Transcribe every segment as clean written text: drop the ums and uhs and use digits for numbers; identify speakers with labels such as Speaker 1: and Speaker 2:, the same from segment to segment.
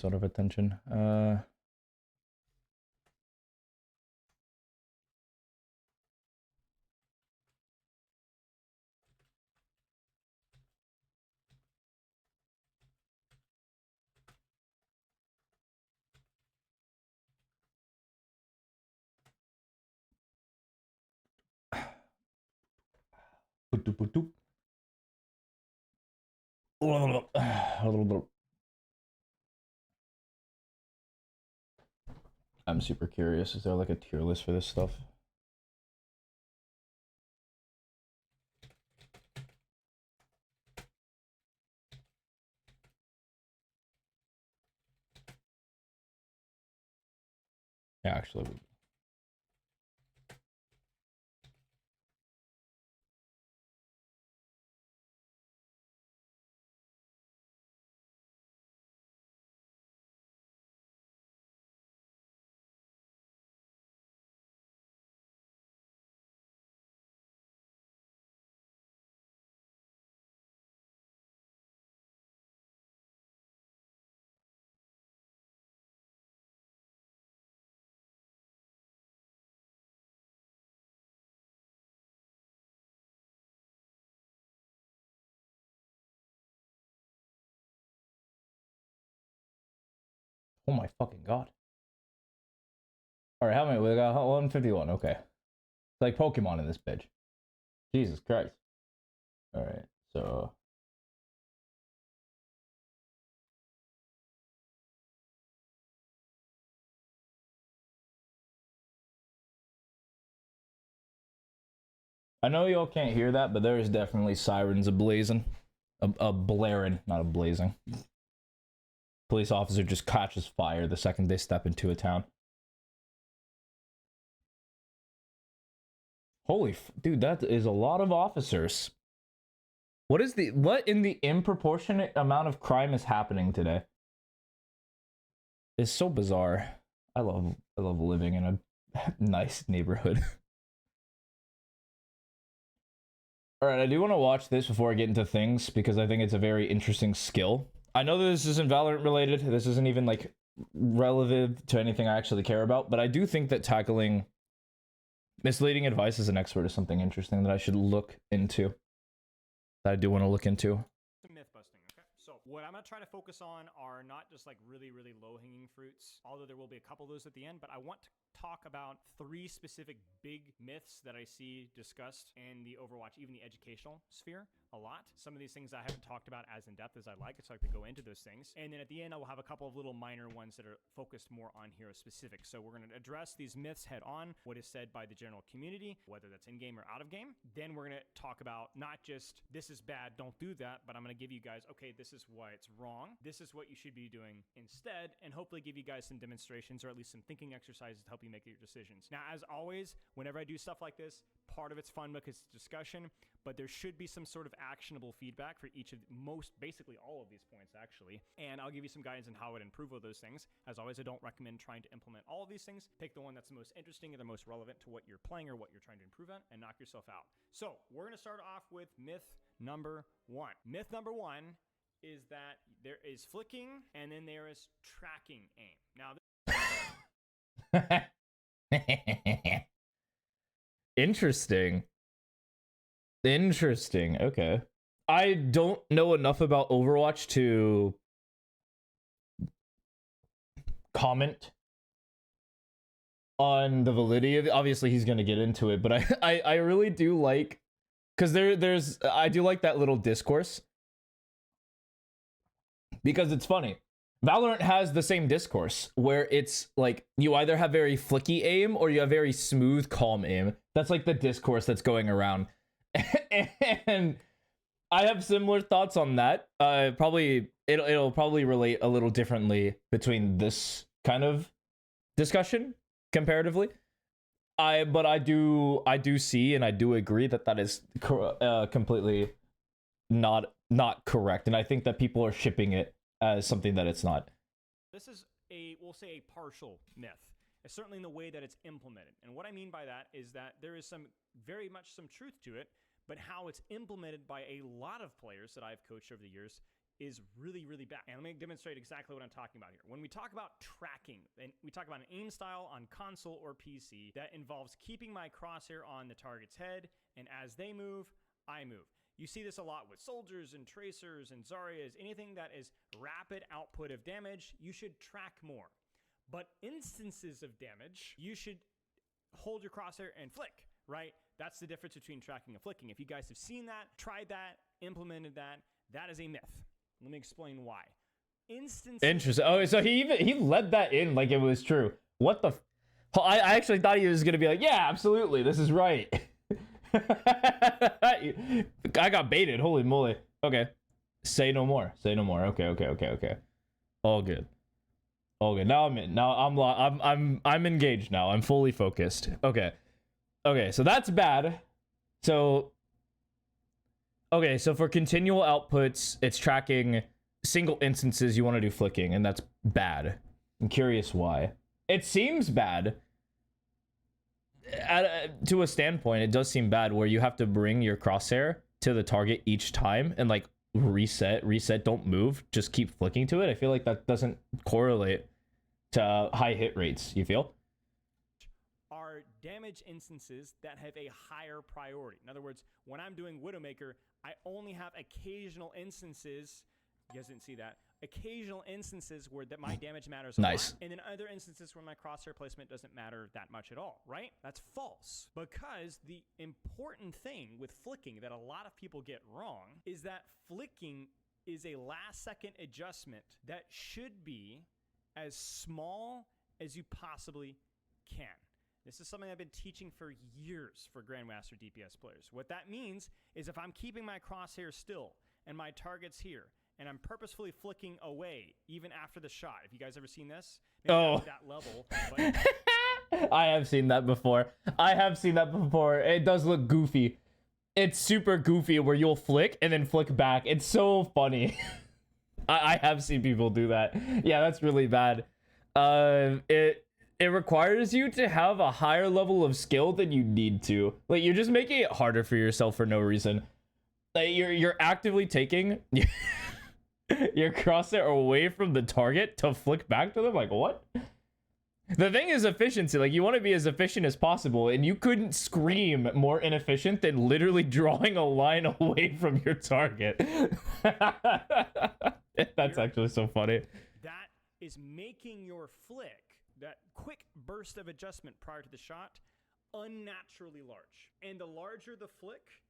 Speaker 1: sort of attention. I'm super curious. Is there like a tier list for this stuff? Yeah, actually. Oh my fucking god. Alright, how many? We got 151. Okay. It's like Pokemon in this bitch. Jesus Christ. Alright, so. I know y'all can't hear that, but there is definitely sirens ablazing. A blaring, not a blazing. Police officer just catches fire the second they step into a town. Holy, dude, that is a lot of officers. What in the improportionate amount of crime is happening today? It's so bizarre. I love living in a nice neighborhood. All right, I do want to watch this before I get into things because I think it's a very interesting skill. I know this isn't Valorant related. This isn't even like relevant to anything I actually care about, but I do think that tackling misleading advice as an expert is something interesting that I should look into. That I do want to look into.
Speaker 2: Myth busting, okay? So what I'm going to try to focus on are not just like really low-hanging fruits, although there will be a couple of those at the end, but I want to talk about 3 specific big myths that I see discussed in the Overwatch, even the educational sphere, a lot. Some of these things I haven't talked about as in depth as I'd like. It's like to go into those things. And then at the end, I will have a couple of little minor ones that are focused more on hero specific. So we're going to address these myths head on, what is said by the general community, whether that's in game or out of game. Then we're going to talk about not just this is bad, don't do that, but I'm going to give you guys, okay, this is why it's wrong. This is what you should be doing instead, and hopefully give you guys some demonstrations or at least some thinking exercises to help you make your decisions. Now, as always, whenever I do stuff like this, part of it's fun because it's discussion, but there should be some sort of actionable feedback for each of basically all of these points actually. And I'll give you some guidance on how to improve all those things. As always, I don't recommend trying to implement all of these things. Pick the one that's the most interesting or the most relevant to what you're playing or what you're trying to improve on and knock yourself out. So we're going to start off with myth number 1. Myth number 1 is that there is flicking and then there is tracking aim. Now,
Speaker 1: Interesting. Okay. I don't know enough about Overwatch to comment on the validity of it. Obviously he's gonna get into it, but I really do like, because I do like that little discourse because it's funny. Valorant has the same discourse where it's like you either have very flicky aim or you have very smooth, calm aim. That's like the discourse that's going around. And I have similar thoughts on that. Probably it'll probably relate a little differently between this kind of discussion comparatively. But I do see and I do agree that that is completely not correct, and I think that people are shipping it as something that it's not.
Speaker 2: This is we'll say a partial myth. It's certainly in the way that it's implemented. And what I mean by that is that there is very much some truth to it, but how it's implemented by a lot of players that I've coached over the years is really, really bad. And let me demonstrate exactly what I'm talking about here. When we talk about tracking, and we talk about an aim style on console or PC that involves keeping my crosshair on the target's head, and as they move, I move. You see this a lot with soldiers and tracers and Zaryas. Anything that is rapid output of damage, you should track more. But instances of damage, you should hold your crosshair and flick, right? That's the difference between tracking and flicking. If you guys have seen that, tried that, implemented that, that is a myth. Let me explain why. Instances.
Speaker 1: Interesting. Oh, so he led that in like it was true. What the? I actually thought he was gonna be like, yeah, absolutely, this is right. I got baited. Holy moly. Okay. Say no more. Say no more. Okay. All good. All good. Now I'm in. Now I'm engaged now. I'm fully focused. Okay. So that's bad. So for continual outputs, it's tracking single instances you want to do flicking, and that's bad. I'm curious why. It seems bad. To a standpoint, it does seem bad where you have to bring your crosshair to the target each time and like reset, don't move, just keep flicking to it. I feel like that doesn't correlate to high hit rates. You feel?
Speaker 2: Are damage instances that have a higher priority. In other words, when I'm doing Widowmaker, I only have occasional instances. You guys didn't see that. Occasional instances where that my damage matters a lot, and then other instances where my crosshair placement doesn't matter that much at all, right? That's false, because the important thing with flicking that a lot of people get wrong is that flicking is a last-second adjustment that should be as small as you possibly can. This is something I've been teaching for years for Grandmaster DPS players. What that means is if I'm keeping my crosshair still and my target's here, and I'm purposefully flicking away even after the shot. Have you guys ever seen this? Maybe not that level, but
Speaker 1: I have seen that before. It does look goofy. It's super goofy where you'll flick and then flick back. It's so funny. I have seen people do that. Yeah, that's really bad. It requires you to have a higher level of skill than you need to. Like, you're just making it harder for yourself for no reason. Like, you're actively taking your crosshair away from the target to flick back to them. Like, what? The thing is efficiency. Like, you want to be as efficient as possible, and you couldn't scream more inefficient than literally drawing a line away from your target. That's actually so funny.
Speaker 2: That is making your flick, that quick burst of adjustment prior to the shot, unnaturally large. And the larger the flick,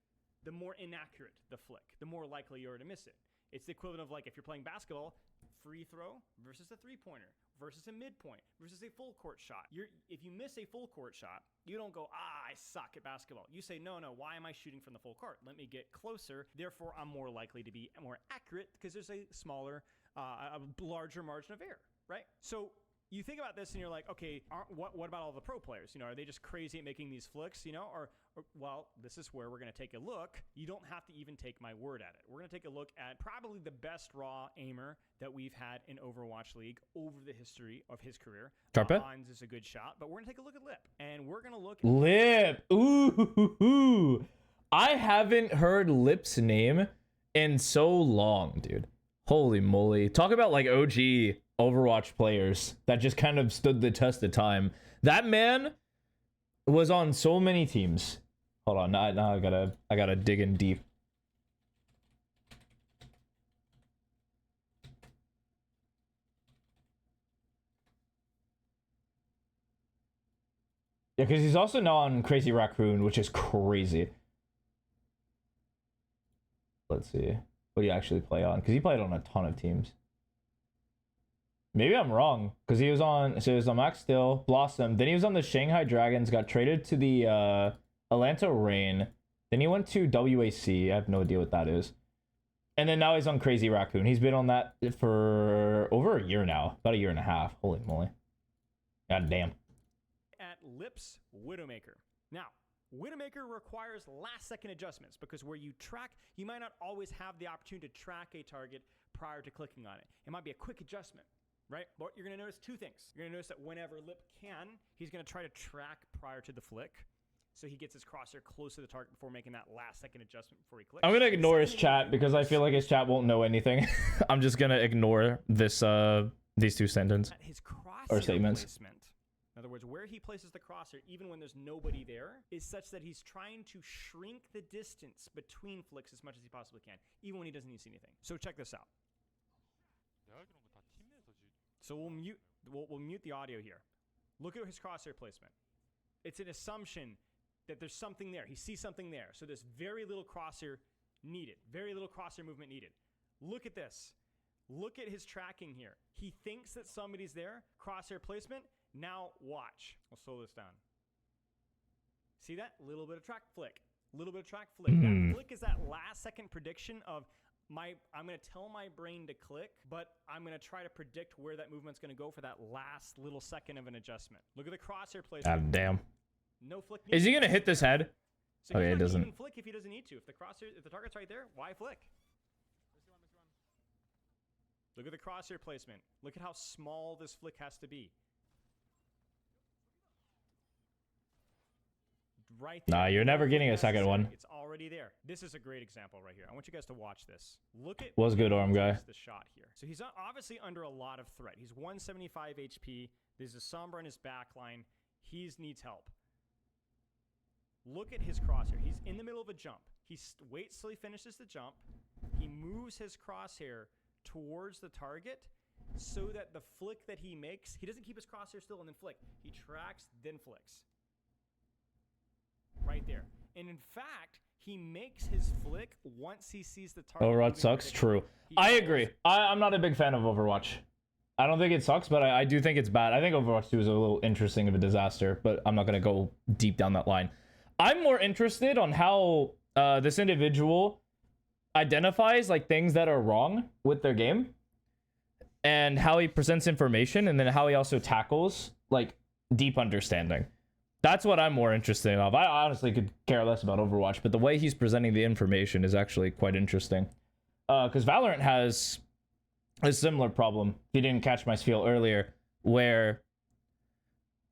Speaker 2: the more inaccurate the flick, the more likely you are to miss it. It's the equivalent of, like, if you're playing basketball, free throw versus a three-pointer versus a midpoint versus a full court shot. If you miss a full court shot, you don't go, I suck at basketball. You say, no, why am I shooting from the full court? Let me get closer. Therefore, I'm more likely to be more accurate because there's a smaller, a larger margin of error, right? So you think about this and you're like, okay, what about all the pro players? Are they just crazy at making these flicks, or well, this is where we're going to take a look. You don't have to even take my word at it. We're going to take a look at probably the best raw aimer that we've had in Overwatch League over the history of his career. Hans is a good shot, but we're going to take a look at Lip. And we're going to look at
Speaker 1: Lip. Ooh. I haven't heard Lip's name in so long, dude. Holy moly. Talk about, like, OG Overwatch players that just kind of stood the test of time. That man was on so many teams. Hold on, now I gotta dig in deep. Yeah, because he's also now on Crazy Raccoon, which is crazy. Let's see. What do you actually play on? Because he played on a ton of teams. Maybe I'm wrong, because he was on Max Steel, Blossom, then he was on the Shanghai Dragons, got traded to the Atlanta Reign, then he went to WAC, I have no idea what that is, and then now he's on Crazy Raccoon. He's been on that for over a year now, about a year and a half. Holy moly. God damn.
Speaker 2: At Lip's Widowmaker. Now, Widowmaker requires last-second adjustments, because where you track, you might not always have the opportunity to track a target prior to clicking on it. It might be a quick adjustment. Right? But you're going to notice two things. You're going to notice that whenever Lip can, he's going to try to track prior to the flick. so he gets his crosshair close to the target before making that last second adjustment before he clicks.
Speaker 1: I'm gonna ignore his chat because I feel like his chat won't know anything. I'm just gonna ignore this these two sentences
Speaker 2: His
Speaker 1: or statements.
Speaker 2: Placement, in other words, where he places the crosshair, even when there's nobody there, is such that he's trying to shrink the distance between flicks as much as he possibly can, even when he doesn't need to see anything. So check this out. So we'll mute the audio here. Look at his crosshair placement. It's an assumption that there's something there. He sees something there. So there's very little crosshair needed. Very little crosshair movement needed. Look at this. Look at his tracking here. He thinks that somebody's there. Crosshair placement. Now watch. I'll slow this down. See that? Little bit of track flick. Little bit of track flick. That flick is that last second prediction of I'm going to tell my brain to click, but I'm going to try to predict where that movement's going to go for that last little second of an adjustment. Look at the crosshair placement.
Speaker 1: God damn.
Speaker 2: No flick.
Speaker 1: Is he going to hit this head?
Speaker 2: So
Speaker 1: okay, it doesn't.
Speaker 2: Even flick if he doesn't need to. If the target's right there, why flick? Look at the crosshair placement. Look at how small this flick has to be. Right there.
Speaker 1: Nah, you're never getting a second one.
Speaker 2: It's already there. This is a great example right here. I want you guys to watch this. Look at
Speaker 1: what's good, arm guy.
Speaker 2: The shot here. So he's obviously under a lot of threat. He's 175 HP. There's a Sombra in his backline. He needs help. Look at his crosshair. He's in the middle of a jump. He waits till he finishes the jump. He moves his crosshair towards the target so that the flick that he makes, he doesn't keep his crosshair still and then flick. He tracks, then flicks. Right there. And in fact, he makes his flick once he sees the target.
Speaker 1: Overwatch sucks. True. I agree. I'm not a big fan of Overwatch. I don't think it sucks, but I do think it's bad. I think Overwatch 2 is a little interesting of a disaster, but I'm not going to go deep down that line. I'm more interested on how this individual identifies like things that are wrong with their game and how he presents information, and then how he also tackles like deep understanding. That's what I'm more interested in. I honestly could care less about Overwatch, but the way he's presenting the information is actually quite interesting. Because Valorant has a similar problem, if you didn't catch my spiel earlier, where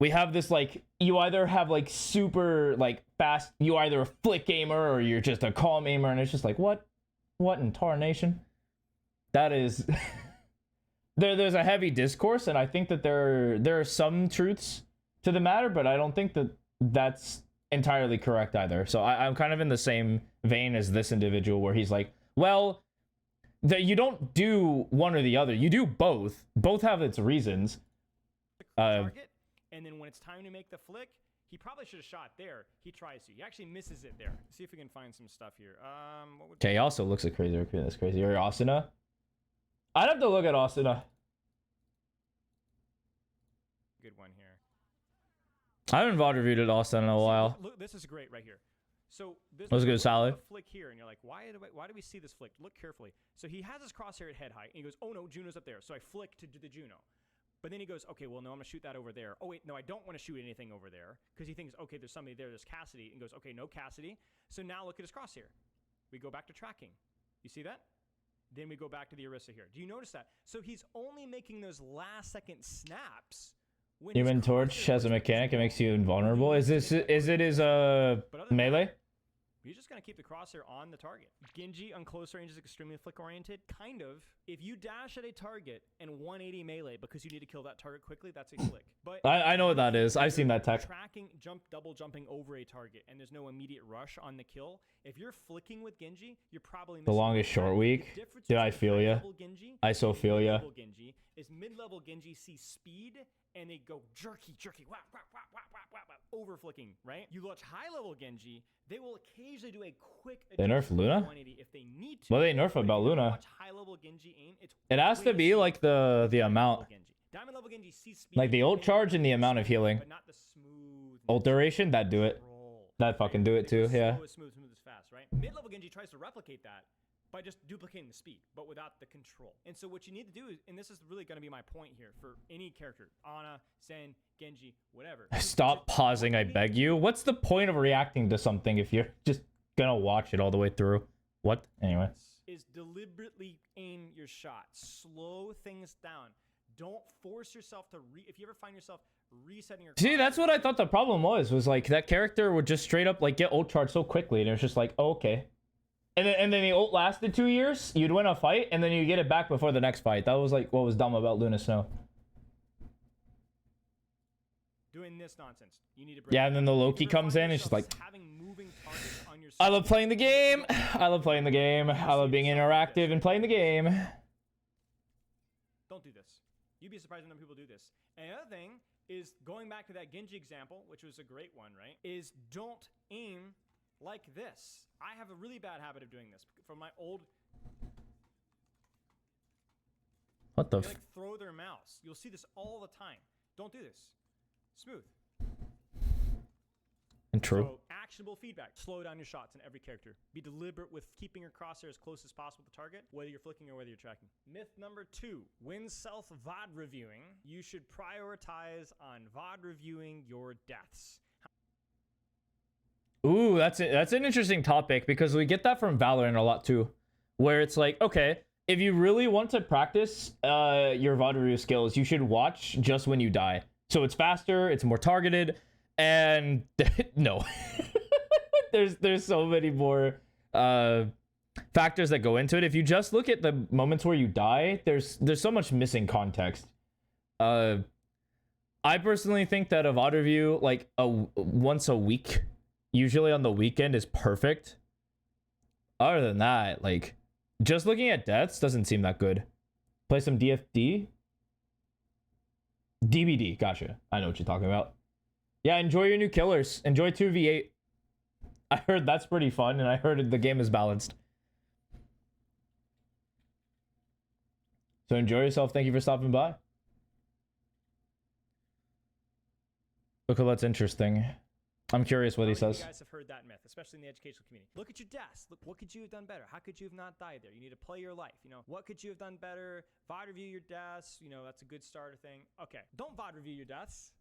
Speaker 1: we have this, like, you either have, like, super, like, fast, you either a flick aimer or you're just a calm aimer, and it's just like, what in tarnation? That is... There's a heavy discourse, and I think that there are some truths to the matter, but I don't think that that's entirely correct either. So I'm kind of in the same vein as this individual, where he's like, well, you don't do one or the other. You do both. Both have its reasons.
Speaker 2: Target, and then when it's time to make the flick, he probably should have shot there. He tries to. He actually misses it there. See if we can find some stuff here.
Speaker 1: Okay, he also looks like crazy. That's crazy. Or Asuna. I'd have to look at Asuna.
Speaker 2: Good one here.
Speaker 1: I haven't Vod reviewed it Asuna in a while.
Speaker 2: Look, this is great right here. So this
Speaker 1: was good, Sally.
Speaker 2: Flick here, and you're like, why do we see this flick? Look carefully. So he has his crosshair at head height, and he goes, oh no, Juno's up there. So I flick to do the Juno. But then he goes, okay, well, no, I'm going to shoot that over there. Oh, wait, no, I don't want to shoot anything over there. Because he thinks, okay, there's somebody there. There's Cassidy. And goes, okay, no Cassidy. So now look at his crosshair. We go back to tracking. You see that? Then we go back to the Orisa here. Do you notice that? So he's only making those last second snaps.
Speaker 1: Human Torch has a mechanic that makes you invulnerable. Is it his melee?
Speaker 2: You're just going to keep the crosshair on the target. Genji on close range is extremely flick-oriented. Kind of. If you dash at a target and 180 melee because you need to kill that target quickly, that's a flick. But
Speaker 1: I know what that is. I've seen that tech.
Speaker 2: Tracking, double jumping over a target, and there's no immediate rush on the kill. If you're flicking with Genji, you're probably missing
Speaker 1: the longest short week. Did I feel ya? I so feel ya.
Speaker 2: Genji is mid-level Genji sees speed, and they go jerky, whap, whap, whap, whap, whap, whap, whap, over flicking, right? You watch high-level Genji, they will occasionally do a quick
Speaker 1: they nerf Luna?
Speaker 2: 180 if they need to.
Speaker 1: Well, they nerf about Luna.
Speaker 2: Watch high-level Genji aim,
Speaker 1: it has to be like the amount.
Speaker 2: Diamond level Genji sees speed,
Speaker 1: like the ult charge and the amount of healing.
Speaker 2: But not the smooth.
Speaker 1: Ult duration, that do it. That fucking do it too, yeah.
Speaker 2: Smooth as fast, right? Mid-level Genji tries to replicate that by just duplicating the speed, but without the control. And so what you need to do is, and this is really going to be my point here for any character, Ana, Zen, Genji, whatever.
Speaker 1: Stop pausing, I beg you. What's the point of reacting to something if you're just gonna watch it all the way through? What? Anyway.
Speaker 2: Is deliberately aim your shot. Slow things down. don't force yourself to if you ever find yourself resetting your
Speaker 1: See, that's what I thought the problem was like that character would just straight up like get ult charged so quickly, and it was just like, oh, okay. And then the ult lasted 2 years. You'd win a fight, and then you get it back before the next fight. That was like what was dumb about Luna Snow.
Speaker 2: Doing this nonsense. You need to break.
Speaker 1: Yeah, and then the Loki comes in, and it's just like,
Speaker 2: having moving targets on your
Speaker 1: I love playing the game. I love playing the game. I love being interactive and playing the game.
Speaker 2: Don't do this. You'd be surprised when people do this. And the other thing is, going back to that Genji example, which was a great one, right? Is don't aim like this. I have a really bad habit of doing this from my old.
Speaker 1: What the?
Speaker 2: They, like, throw their mouse. You'll see this all the time. Don't do this. Smooth.
Speaker 1: And true.
Speaker 2: So, actionable feedback. Slow down your shots in every character. Be deliberate with keeping your crosshair as close as possible to the target, whether you're flicking or whether you're tracking. Myth number 2. When self-VOD reviewing, you should prioritize on VOD reviewing your deaths.
Speaker 1: Ooh, that's an interesting topic, because we get that from Valorant a lot too, where it's like, okay, if you really want to practice your VOD review skills, you should watch just when you die. So it's faster, it's more targeted, and no. there's so many more factors that go into it. If you just look at the moments where you die, there's so much missing context. I personally think that a VOD review, like once a week, usually on the weekend, is perfect. Other than that, like, just looking at deaths doesn't seem that good. Play some DFD. DBD, gotcha. I know what you're talking about. Yeah, enjoy your new killers. Enjoy 2v8. I heard that's pretty fun, and I heard the game is balanced. So enjoy yourself. Thank you for stopping by. Okay, that's interesting. I'm curious what he says.
Speaker 2: You guys have heard that myth, especially in the educational community. Look at your deaths. Look, what could you have done better? How could you have not died there? You need to play your life. You know, what could you have done better? VOD review your deaths. You know, that's a good starter thing. Okay, don't VOD review your deaths.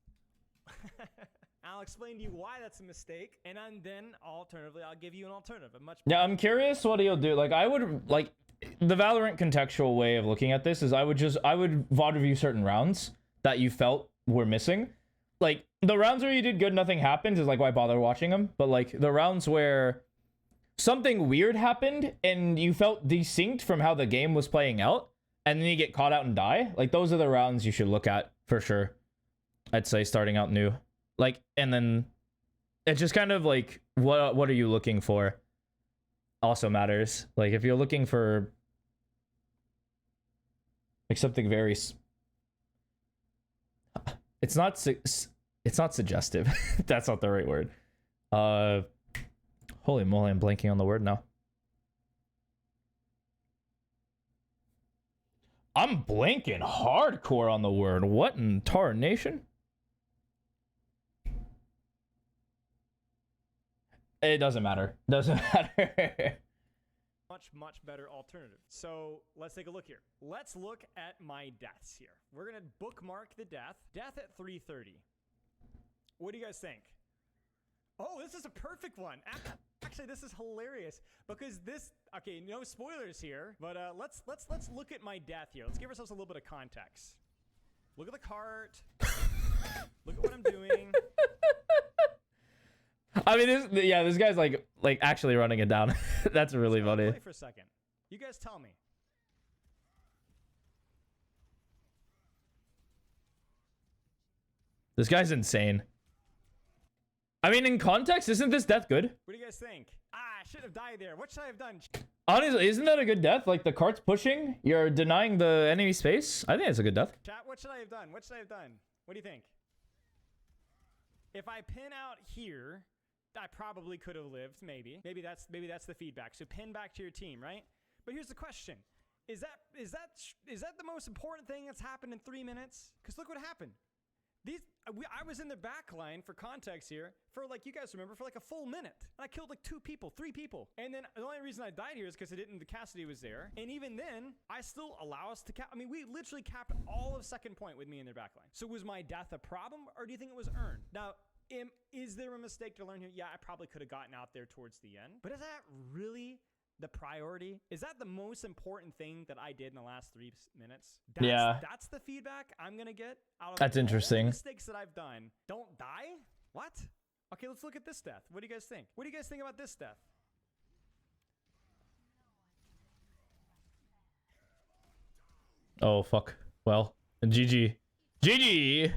Speaker 2: I'll explain to you why that's a mistake, and then alternatively, I'll give you an alternative.
Speaker 1: Yeah, I'm curious what he'll do. Like, I would like the Valorant contextual way of looking at this is I would VOD review certain rounds that you felt were missing. Like, the rounds where you did good, nothing happened is like, why bother watching them? But like the rounds where something weird happened and you felt desynced from how the game was playing out, and then you get caught out and die, like those are the rounds you should look at for sure. I'd say starting out new. Like, and then it's just kind of like, what are you looking for also matters. Like, if you're looking for like something very it's not suggestive. That's not the right word. Holy moly, I'm blanking on the word now. I'm blanking hardcore on the word. What in tarnation? It doesn't matter. Doesn't matter.
Speaker 2: Much better alternative. So let's take a look here. Let's look at my deaths here. We're gonna bookmark the death. Death at 3:30. What do you guys think? Oh, this is a perfect one. Actually, this is hilarious because this. Okay, no spoilers here, but let's look at my death here. Let's give ourselves a little bit of context. Look at the cart. Look at what I'm doing.
Speaker 1: I mean, this guy's like actually running it down. That's really funny.
Speaker 2: Play for a second. You guys tell me.
Speaker 1: This guy's insane. I mean, in context, isn't this death good?
Speaker 2: What do you guys think? I should have died there. What should I have done?
Speaker 1: Honestly, isn't that a good death? Like, the cart's pushing, you're denying the enemy space. I think it's a good death.
Speaker 2: Chat, what should I have done? What should I have done? What do you think? If I pin out here, I probably could have lived, maybe. Maybe that's the feedback. So pin back to your team, right? But here's the question. Is that the most important thing that's happened in 3 minutes? Because look what happened. I was in the back line, for context here, for like, you guys remember, for like a full minute. And I killed like 3 people. And then the only reason I died here is because the Cassidy was there. And even then, I still allow us to cap. I mean, we literally capped all of second point with me in their back line. So was my death a problem, or do you think it was earned? Now, is there a mistake to learn here? Yeah, I probably could have gotten out there towards the end. But is that really the priority? Is that the most important thing that I did in the last 3 minutes? That's the feedback I'm going to get out of
Speaker 1: That's interesting.
Speaker 2: all the mistakes that I've done. Don't die? What? Okay, let's look at this death. What do you guys think? What do you guys think about this death?
Speaker 1: Oh, fuck. Well, GG. GG!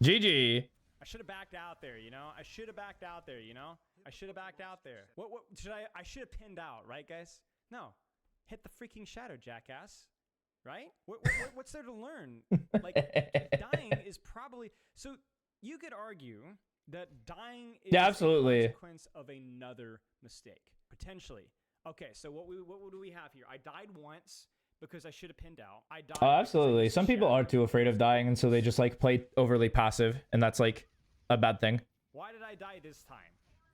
Speaker 1: GG!
Speaker 2: I should have backed out there, you know? I should have backed out there, you know? I should have backed out there. What should I should have pinned out, right, guys? No. Hit the freaking shadow, jackass. Right? What's there to learn? Like, dying is probably... So, you could argue that dying is
Speaker 1: absolutely
Speaker 2: a consequence of another mistake. Potentially. Okay, so what do we have here? I died once because I should have pinned out. I died.
Speaker 1: Oh, absolutely. Some people are too afraid of dying, and so they just like play overly passive, and that's like a bad thing.
Speaker 2: Why did I die this time?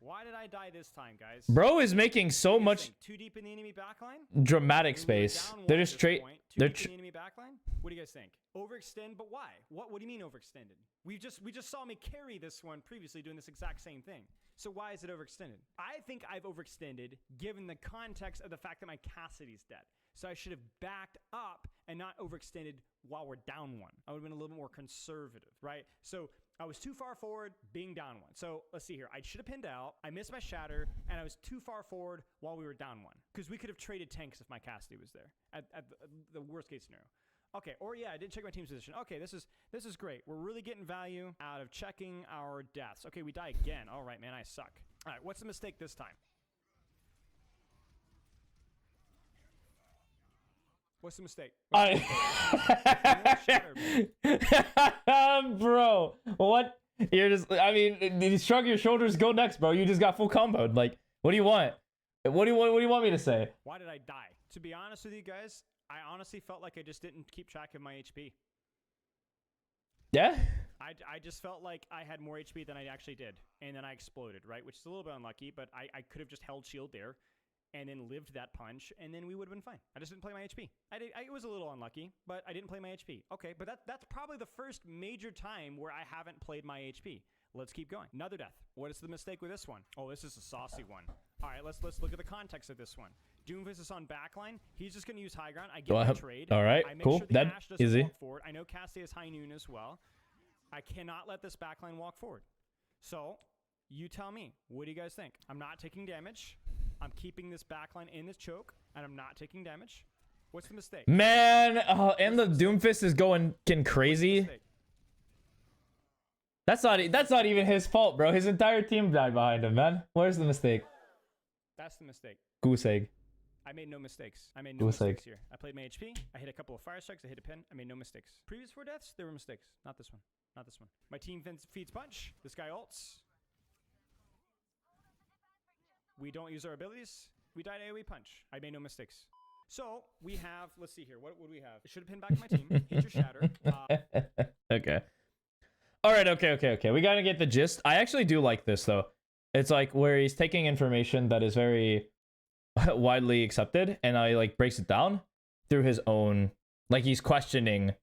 Speaker 2: Why did I die this time, guys?
Speaker 1: Bro is making so much
Speaker 2: too deep in the enemy backline.
Speaker 1: Dramatic space. They're just straight.
Speaker 2: They're in the enemy backline. What do you guys think? Overextend, but why? What do you mean overextended? We just saw me carry this one previously doing this exact same thing. So why is it overextended? I think I've overextended given the context of the fact that my Cassidy's dead. So I should have backed up and not overextended while we're down one. I would have been a little more conservative, right? So I was too far forward being down one. So let's see here. I should have pinned out. I missed my shatter, and I was too far forward while we were down one. Because we could have traded tanks if my Cassidy was there at the worst case scenario. Okay, or yeah, I did check my team's position. Okay, this is great. We're really getting value out of checking our deaths. Okay, we die again. All right, man, I suck. All right, what's the mistake this time? What's the mistake?
Speaker 1: Bro, what? You're just, I mean, you shrug your shoulders, go next, bro. You just got full comboed. Like, what do you want? What do you want me to say?
Speaker 2: Why did I die? To be honest with you guys, I honestly felt like I just didn't keep track of my HP.
Speaker 1: Yeah?
Speaker 2: I just felt like I had more HP than I actually did. And then I exploded, right? Which is a little bit unlucky, but I could have just held shield there and then lived that punch, and then we would have been fine. I just didn't play my HP. It was a little unlucky, but I didn't play my HP. Okay, but that's probably the first major time where I haven't played my HP. Let's keep going. Another death. What is the mistake with this one? Oh, this is a saucy one. All right, let's look at the context of this one. Doomfist is on backline. He's just going to use high ground. I get the trade.
Speaker 1: All right,
Speaker 2: I make
Speaker 1: cool.
Speaker 2: Sure the
Speaker 1: that
Speaker 2: Ash doesn't
Speaker 1: easy.
Speaker 2: Walk forward. I know Cassie has high noon as well. I cannot let this backline walk forward. So, you tell me. What do you guys think? I'm not taking damage. I'm keeping this backline in this choke, and I'm not taking damage. What's the mistake?
Speaker 1: Man, and the Doomfist is going crazy. That's not even his fault, bro. His entire team died behind him, man. Where's the mistake?
Speaker 2: That's the mistake.
Speaker 1: Goose egg.
Speaker 2: I made no mistakes. I made no mistakes here. I played my HP. I hit a couple of fire strikes. I hit a pin. I made no mistakes. Previous 4 deaths, there were mistakes. Not this one. Not this one. My team feeds punch. This guy ults. We don't use our abilities. We died AoE punch. I made no mistakes. So we have, let's see here. What would we have? I should have pinned back my team. Hit your shatter.
Speaker 1: Okay. All right. Okay. We got to get the gist. I actually do like this, though. It's like where he's taking information that is very widely accepted and I like breaks it down through his own, like he's questioning,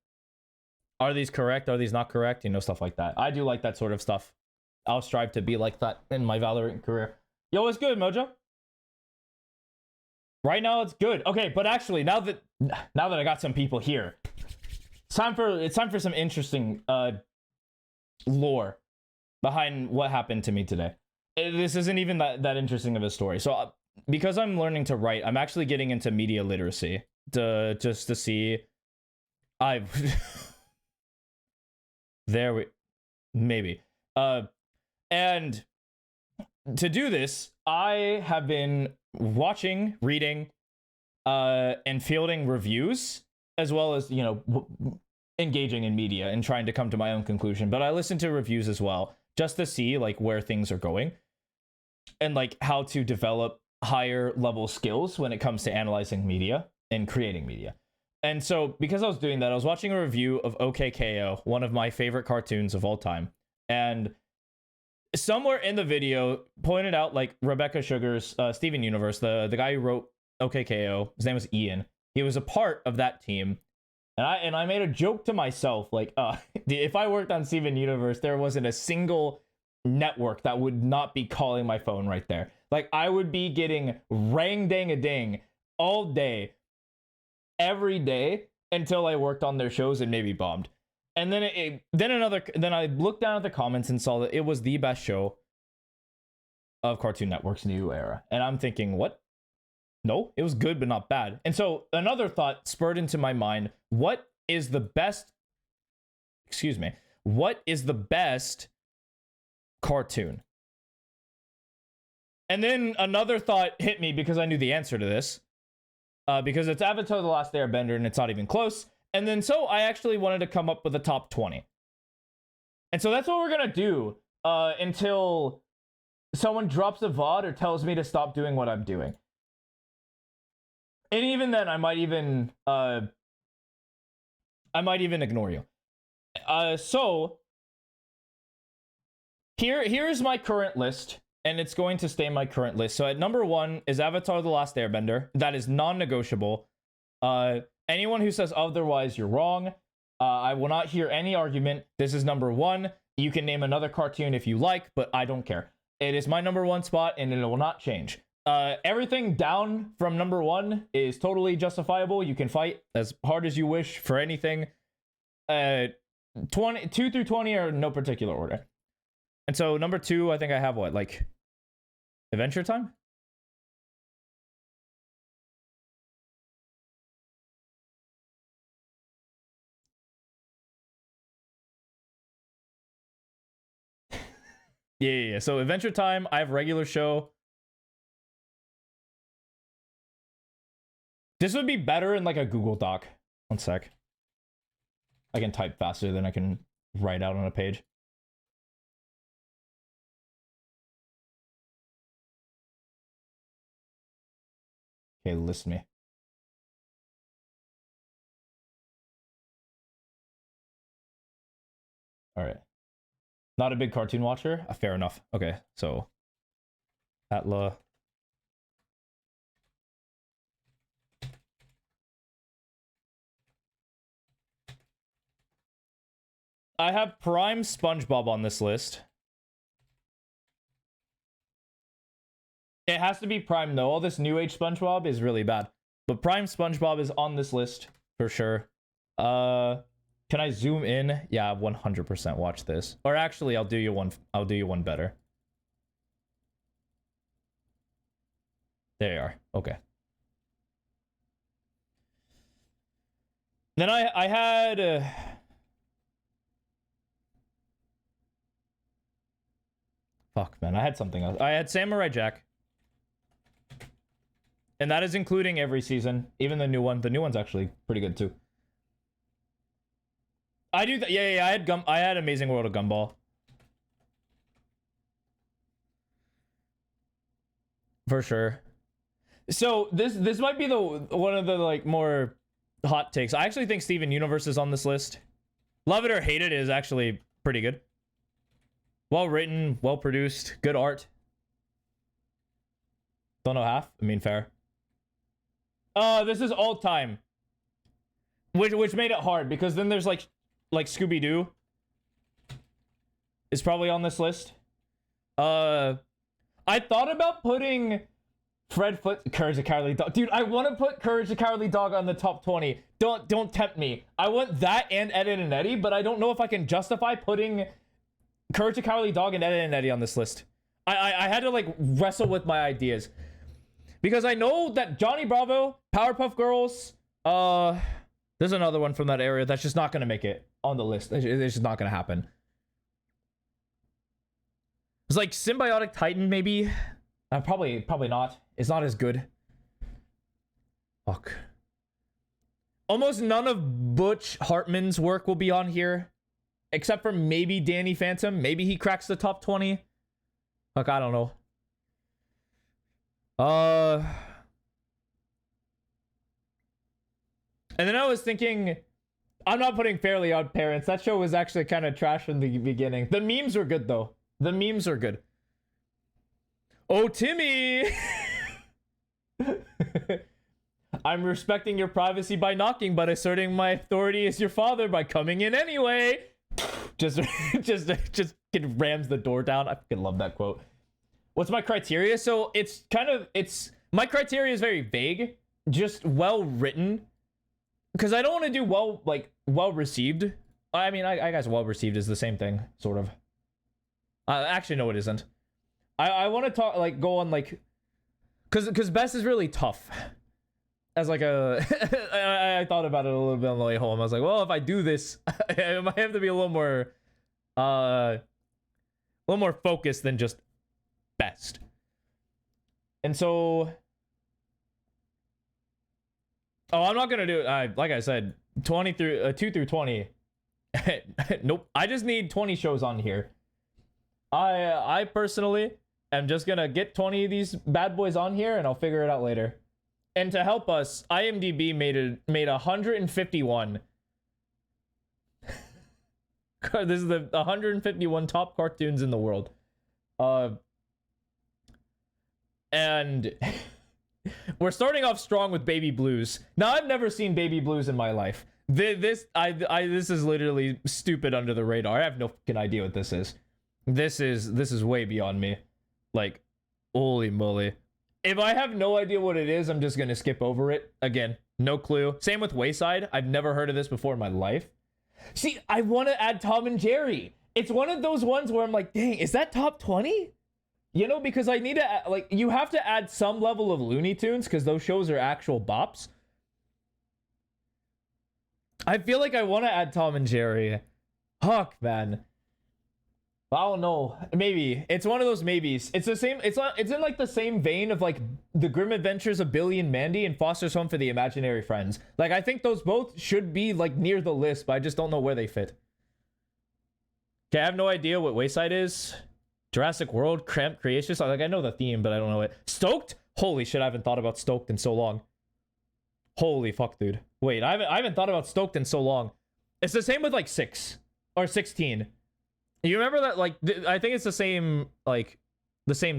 Speaker 1: are these correct? Are these not correct? You know, stuff like that. I do like that sort of stuff. I'll strive to be like that in my Valorant career. Yo, what's good, Mojo? Right now it's good. Okay, but actually now that I got some people here, it's time for some interesting lore behind what happened to me today. This isn't even that interesting of a story. So because I'm learning to write, I'm actually getting into media literacy just to see. Maybe. And to do this, I have been watching, reading, and fielding reviews, as well as, you know, engaging in media and trying to come to my own conclusion. But I listen to reviews as well, just to see like where things are going and like how to develop higher level skills when it comes to analyzing media and creating media. And so because I was doing that, I was watching a review of OKKO, one of my favorite cartoons of all time. And somewhere in the video pointed out like Rebecca Sugar's Steven Universe, the guy who wrote OKKO, his name was Ian. He was a part of that team. And I made a joke to myself, like, if I worked on Steven Universe, there wasn't a single network that would not be calling my phone right there. Like, I would be getting rang dang a ding all day, every day, until I worked on their shows and maybe bombed. And then then I looked down at the comments and saw that it was the best show of Cartoon Network's new era. And I'm thinking, what? No, it was good, but not bad. And so another thought spurred into my mind. What is the best cartoon? And then another thought hit me because I knew the answer to this. Because it's Avatar: The Last Airbender and it's not even close. And then so I actually wanted to come up with a top 20. And so that's what we're going to do until someone drops a VOD or tells me to stop doing what I'm doing. And even then, I might even ignore you. So here's my current list, and it's going to stay my current list. So at number 1 is Avatar: The Last Airbender. That is non-negotiable. Anyone who says otherwise, you're wrong. I will not hear any argument. This is number 1. You can name another cartoon if you like, but I don't care. It is my number 1 spot, and it will not change. Everything down from number 1 is totally justifiable. You can fight as hard as you wish for anything. 2 through 20 are no particular order. And so number 2, I think I have what, like Adventure Time? Yeah. So Adventure Time, I have regular show. This would be better in like a Google Doc. One sec. I can type faster than I can write out on a page. Okay, list me. All right. Not a big cartoon watcher? Fair enough. Okay, so Atla. I have Prime SpongeBob on this list. It has to be Prime though. All this new age SpongeBob is really bad. But Prime SpongeBob is on this list for sure. Can I zoom in? Yeah, 100% watch this. Or actually, I'll do you one better. There you are. Okay. Then I had fuck, man. I had something else. I had Samurai Jack. And that is including every season, even the new one. The new one's actually pretty good too. I do that. Yeah. I had Amazing World of Gumball. For sure. So this might be the one of the like more hot takes. I actually think Steven Universe is on this list. Love it or hate it is actually pretty good. Well written, well produced, good art. Don't know half. I mean, fair. This is all time. Which made it hard because then there's like Scooby-Doo is probably on this list. I thought about putting Fred Foot, Courage the Cowardly Dog. Dude, I want to put Courage the Cowardly Dog on the top 20. Don't tempt me. I want that and Ed, Edd and Eddy, but I don't know if I can justify putting Courage the Cowardly Dog and Ed, Edd and Eddy on this list. I had to like wrestle with my ideas. Because I know that Johnny Bravo, Powerpuff Girls, there's another one from that area that's just not going to make it on the list. It's just not going to happen. It's like Symbiotic Titan, maybe. Probably not. It's not as good. Fuck. Almost none of Butch Hartman's work will be on here. Except for maybe Danny Phantom. Maybe he cracks the top 20. Fuck, I don't know. And then I was thinking, I'm not putting Fairly Odd Parents. That show was actually kind of trash in the beginning. The memes were good though. The memes are good. Oh, Timmy! I'm respecting your privacy by knocking, but asserting my authority as your father by coming in anyway. just rams the door down. I fucking love that quote. What's my criteria? So my criteria is very vague, just well written. Because I don't want to do well received. I mean, I guess well received is the same thing, sort of. Actually, no, it isn't. I want to talk go on because best is really tough. As like I thought about it a little bit on the way home. I was like, well, if I do this, I might have to be a little more focused than just best. And so, I'm not gonna do it. Like I said, 2 through 20. Nope. I just need 20 shows on here. I personally am just gonna get 20 of these bad boys on here, and I'll figure it out later. And to help us, IMDb made 151. This is the 151 top cartoons in the world. And we're starting off strong with Baby Blues. Now, I've never seen Baby Blues in my life. This is literally stupid under the radar. I have no fucking idea what this is. This is way beyond me. Like, holy moly. If I have no idea what it is, I'm just gonna skip over it. Again, no clue. Same with Wayside. I've never heard of this before in my life. See, I want to add Tom and Jerry. It's one of those ones where I'm like, dang, is that top 20? You know, because I need to, you have to add some level of Looney Tunes because those shows are actual bops. I feel like I want to add Tom and Jerry. Fuck, man. I don't know. Maybe. It's one of those maybes. It's the same. It's in like the same vein of like The Grim Adventures of Billy and Mandy and Foster's Home for the Imaginary Friends. Like, I think those both should be like near the list, but I just don't know where they fit. Okay, I have no idea what Wayside is. Jurassic World, Cramped Creations. Like, I know the theme, but I don't know it. Stoked? Holy shit, I haven't thought about Stoked in so long. Holy fuck, dude. Wait, I haven't thought about Stoked in so long. It's the same with like 6 or 16. You remember that, like, I think it's the same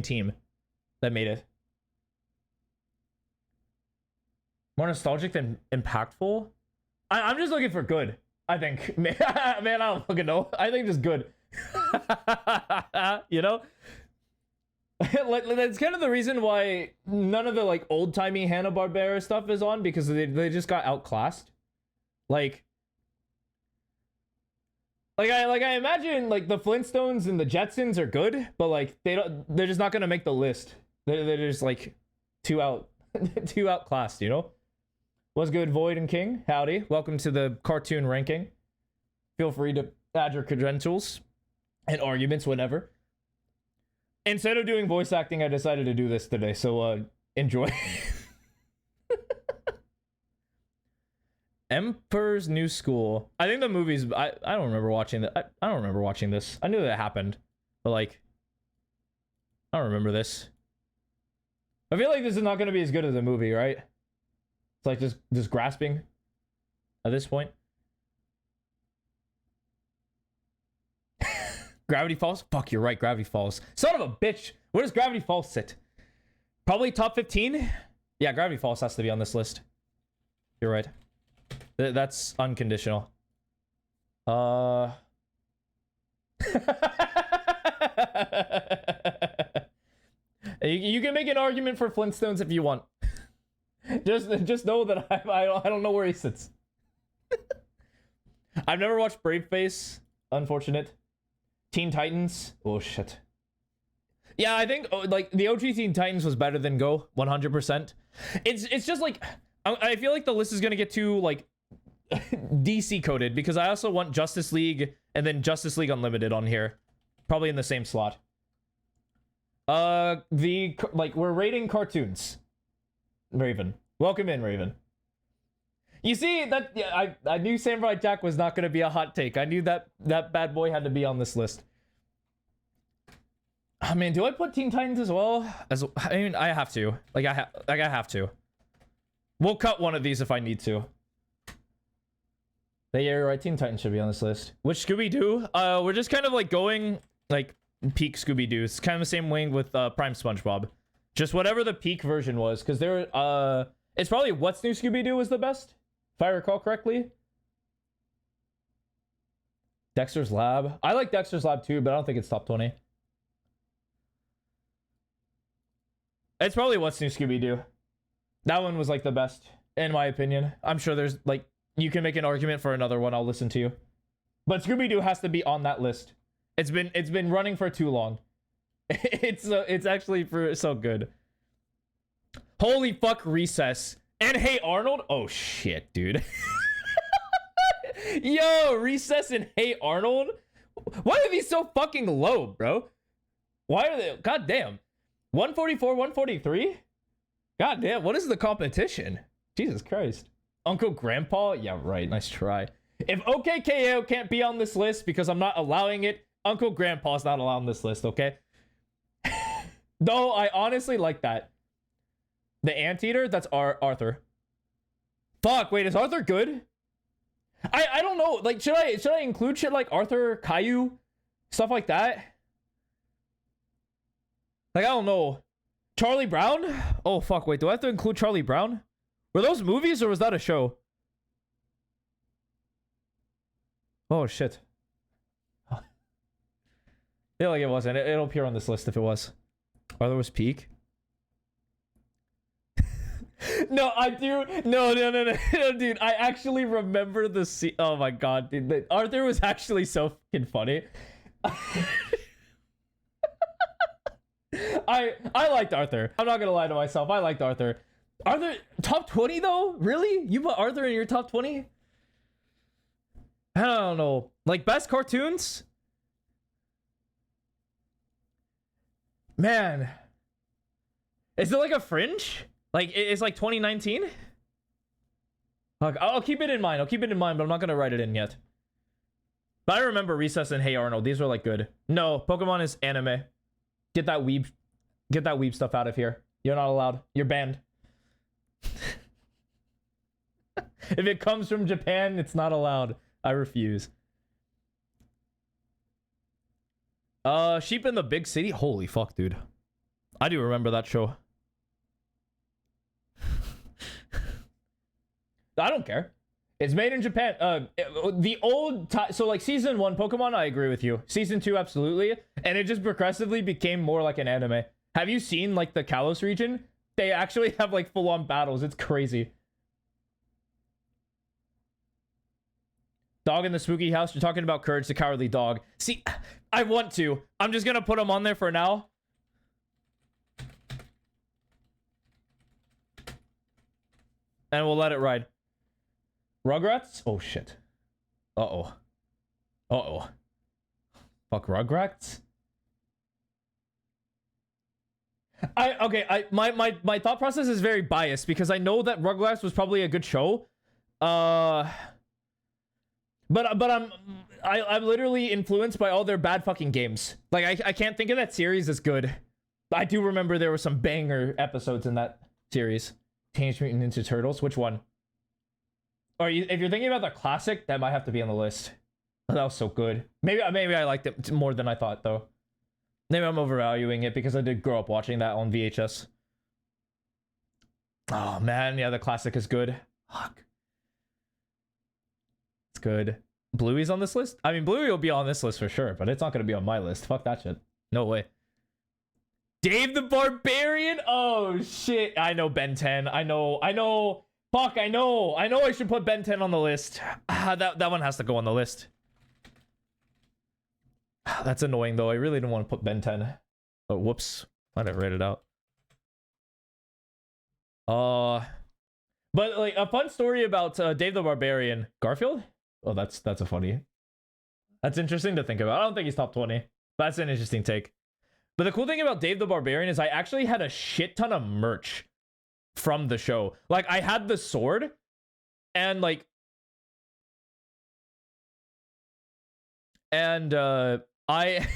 Speaker 1: team that made it. More nostalgic than impactful? I'm just looking for good, I think. Man, I don't fucking know. I think just good. You know? That's kind of the reason why none of the, like, old-timey Hanna-Barbera stuff is on, because they just got outclassed. I imagine like the Flintstones and the Jetsons are good, but like they're just not gonna make the list. They're just like too outclassed, you know? What's good, Void and King? Howdy. Welcome to the cartoon ranking. Feel free to add your credentials and arguments whenever. Instead of doing voice acting, I decided to do this today, so enjoy. Emperor's New School. I think the movies. I don't remember watching that. I don't remember watching this. I knew that happened, but like, I don't remember this. I feel like this is not going to be as good as a movie, right? It's like just grasping at this point. Gravity Falls? Fuck, you're right. Gravity Falls. Son of a bitch. Where does Gravity Falls sit? Probably top 15. Yeah, Gravity Falls has to be on this list. You're right. That's unconditional. You can make an argument for Flintstones if you want. just know that I don't know where he sits. I've never watched Brave Face. Unfortunate. Teen Titans. Oh shit. Yeah, I think like the OG Teen Titans was better than Go 100%. It's just like I feel like the list is gonna get too like DC coded because I also want Justice League and then Justice League Unlimited on here, probably in the same slot. We're rating cartoons. Raven, welcome in, Raven. You see that? Yeah, I knew Samurai Jack was not gonna be a hot take. I knew that bad boy had to be on this list. Oh man, do I put Teen Titans as well? I mean, I have to. I have to. We'll cut one of these if I need to. But yeah, you're right. Teen Titans should be on this list. Which Scooby-Doo? We're just kind of like going like peak Scooby-Doo. It's kind of the same way with Prime SpongeBob. Just whatever the peak version was, because it's probably What's New Scooby-Doo was the best, if I recall correctly. Dexter's Lab. I like Dexter's Lab too, but I don't think it's top 20. It's probably What's New Scooby-Doo. That one was like the best, in my opinion. I'm sure there's like, you can make an argument for another one. I'll listen to you. But Scooby-Doo has to be on that list. It's been running for too long. It's actually for so good. Holy fuck, Recess. And Hey Arnold? Oh shit, dude. Yo, Recess and Hey Arnold? Why are these so fucking low, bro? Why are they? God damn. 144, 143? God damn, what is the competition? Jesus Christ. Uncle Grandpa? Yeah, right. Nice try. If OKKO can't be on this list because I'm not allowing it, Uncle Grandpa's not allowed on this list, okay? Though I honestly like that. The Anteater? That's Arthur. Fuck, wait, is Arthur good? I don't know. Like, should I include shit like Arthur, Caillou, stuff like that? Like, I don't know. Charlie Brown? Oh, fuck, wait, do I have to include Charlie Brown? Were those movies or was that a show? Oh, shit. Yeah, like it wasn't. It'll appear on this list if it was. Arthur was peak. No, I do. No, dude. I actually remember the scene. Oh my god, dude. Arthur was actually so fucking funny. I liked Arthur. I'm not gonna lie to myself. I liked Arthur. Arthur, top 20 though? Really? You put Arthur in your top 20? I don't know. Like best cartoons? Man. Is it like a fringe? Like, it's like 2019? I'll keep it in mind. I'll keep it in mind, but I'm not going to write it in yet. But I remember Recess and Hey Arnold. These were like good. No, Pokemon is anime. Get that weeb stuff out of here. You're not allowed. You're banned. If it comes from Japan, it's not allowed. I refuse. Sheep in the Big City? Holy fuck, dude. I do remember that show. I don't care. It's made in Japan. The old so like season 1 Pokemon, I agree with you. Season 2, absolutely. And it just progressively became more like an anime. Have you seen like the Kalos region? They actually have like full-on battles. It's crazy. Dog in the Spooky House. You're talking about Courage the Cowardly Dog. See, I want to. I'm just gonna put him on there for now. And we'll let it ride. Rugrats? Oh, shit. Uh-oh. Uh-oh. Fuck Rugrats? My thought process is very biased because I know that Rugrats was probably a good show. But I'm literally influenced by all their bad fucking games. Like I can't think of that series as good. I do remember there were some banger episodes in that series. Teenage Mutant Ninja Turtles. Which one? Or if you're thinking about the classic, that might have to be on the list. That was so good. Maybe I liked it more than I thought though. Maybe I'm overvaluing it because I did grow up watching that on VHS. Oh man, yeah, the classic is good. Fuck. It's good. Bluey's on this list? I mean, Bluey will be on this list for sure, but it's not going to be on my list. Fuck that shit. No way. Dave the Barbarian? Oh, shit. I know Ben 10. I know. Fuck, I know I should put Ben 10 on the list. That one has to go on the list. That's annoying, though. I really didn't want to put Ben 10. Oh, whoops. I didn't write it out. But, like, a fun story about Dave the Barbarian. Garfield? Oh, that's a funny. That's interesting to think about. I don't think he's top 20. But that's an interesting take. But the cool thing about Dave the Barbarian is I actually had a shit ton of merch from the show. Like, I had the sword. And, like... And, I...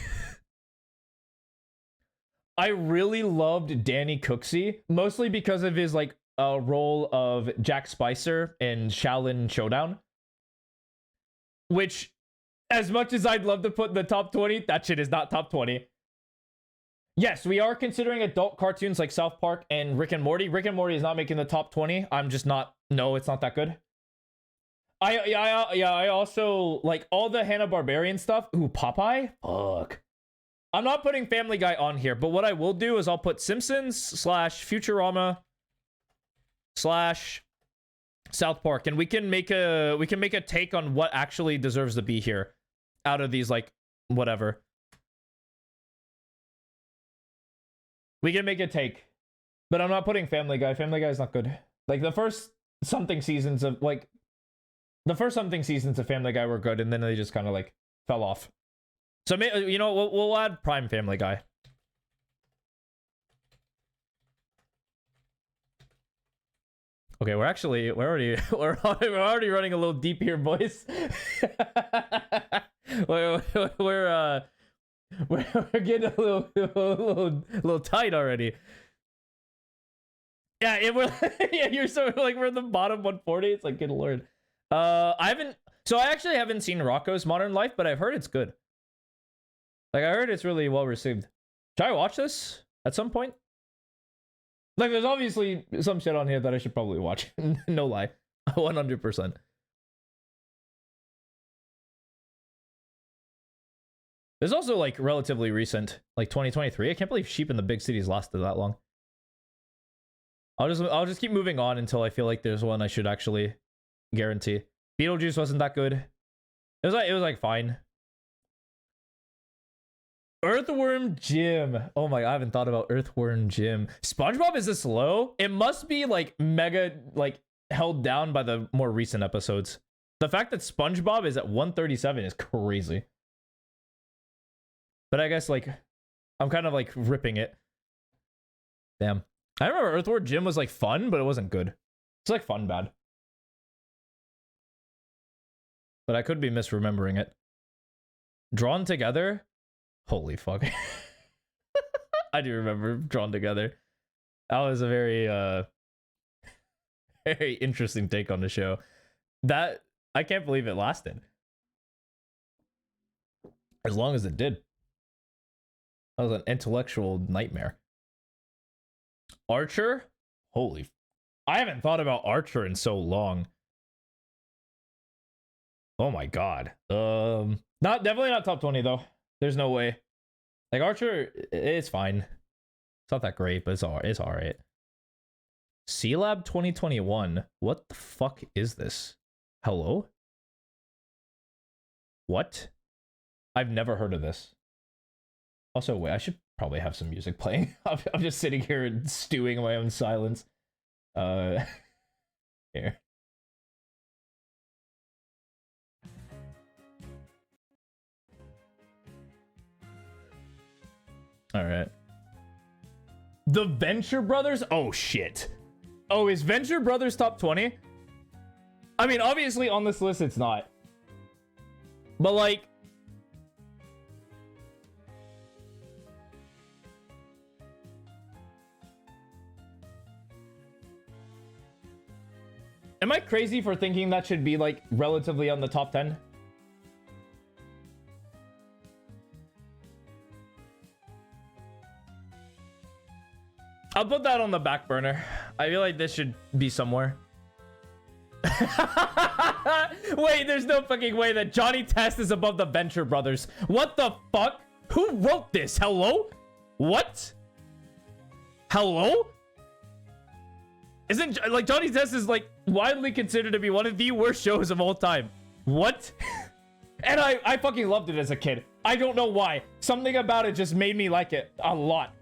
Speaker 1: I really loved Danny Cooksey. Mostly because of his, like, role of Jack Spicer in Shaolin Showdown. Which, as much as I'd love to put in the top 20, that shit is not top 20. Yes, we are considering adult cartoons like South Park and Rick and Morty. Rick and Morty is not making the top 20. I'm just not... No, it's not that good. I also like all the Hanna-Barbarian stuff. Ooh, Popeye? Fuck. I'm not putting Family Guy on here, but what I will do is I'll put Simpsons slash Futurama slash South Park, and we can make a take on what actually deserves to be here out of these, like, whatever. We can make a take, but I'm not putting Family Guy. Family Guy is not good. Like, the first something seasons of Family Guy were good, and then they just kind of like fell off. So, you know, we'll add Prime Family Guy. Okay, we're already running a little deep here, boys. we're getting a little tight already. Yeah, yeah, you're so like we're in the bottom 140. It's like, good lord. I actually haven't seen Rocco's Modern Life, but I've heard it's good. Like, I heard it's really well received. Should I watch this at some point? Like, there's obviously some shit on here that I should probably watch. No lie. 100%. There's also, like, relatively recent, like 2023. I can't believe Sheep in the Big Cities lasted that long. I'll just keep moving on until I feel like there's one I should actually guarantee. Beetlejuice wasn't that good. It was like fine. Earthworm Jim. Oh my, I haven't thought about Earthworm Jim. SpongeBob is this low? It must be like mega like held down by the more recent episodes. The fact that SpongeBob is at 137 is crazy. But I guess like I'm kind of like ripping it. Damn. I remember Earthworm Jim was like fun, but it wasn't good. It's like fun bad. But I could be misremembering it. Drawn Together? Holy fuck. I do remember Drawn Together. That was a very very interesting take on the show. That I can't believe it lasted as long as it did. That was an intellectual nightmare. Archer? Holy, I haven't thought about Archer in so long. Oh my god. Definitely not top 20 though. There's no way. Like, Archer, it's fine. It's not that great, but it's alright. C-Lab 2021. What the fuck is this? Hello? What? I've never heard of this. Also, wait, I should probably have some music playing. I'm just sitting here and stewing in my own silence. Here. All right. The Venture Brothers? Oh, shit. Oh, is Venture Brothers top 20? I mean, obviously on this list it's not. But like... Am I crazy for thinking that should be like relatively on the top 10? I'll put that on the back burner. I feel like this should be somewhere. Wait, there's no fucking way that Johnny Test is above the Venture Brothers. What the fuck? Who wrote this? Hello? What? Hello? Isn't, like, Johnny Test is, like, widely considered to be one of the worst shows of all time. What? And I fucking loved it as a kid. I don't know why. Something about it just made me like it a lot.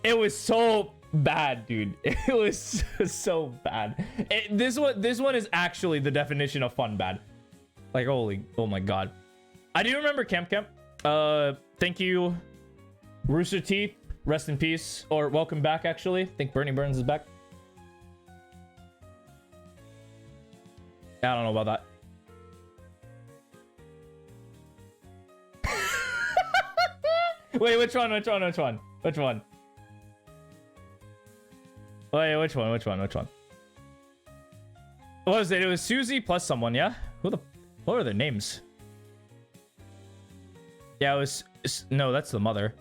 Speaker 1: It was so bad, dude. It was so bad. This one is actually the definition of fun bad. Like, holy, oh my god. I do remember Camp Camp. Thank you, Rooster Teeth. Rest in peace, or welcome back. Actually, I think Bernie Burns is back. I don't know about that. Wait, which one? Wait, which one? What was it? It was Susie plus someone, yeah? What were their names? Yeah, it was... No, that's the mother.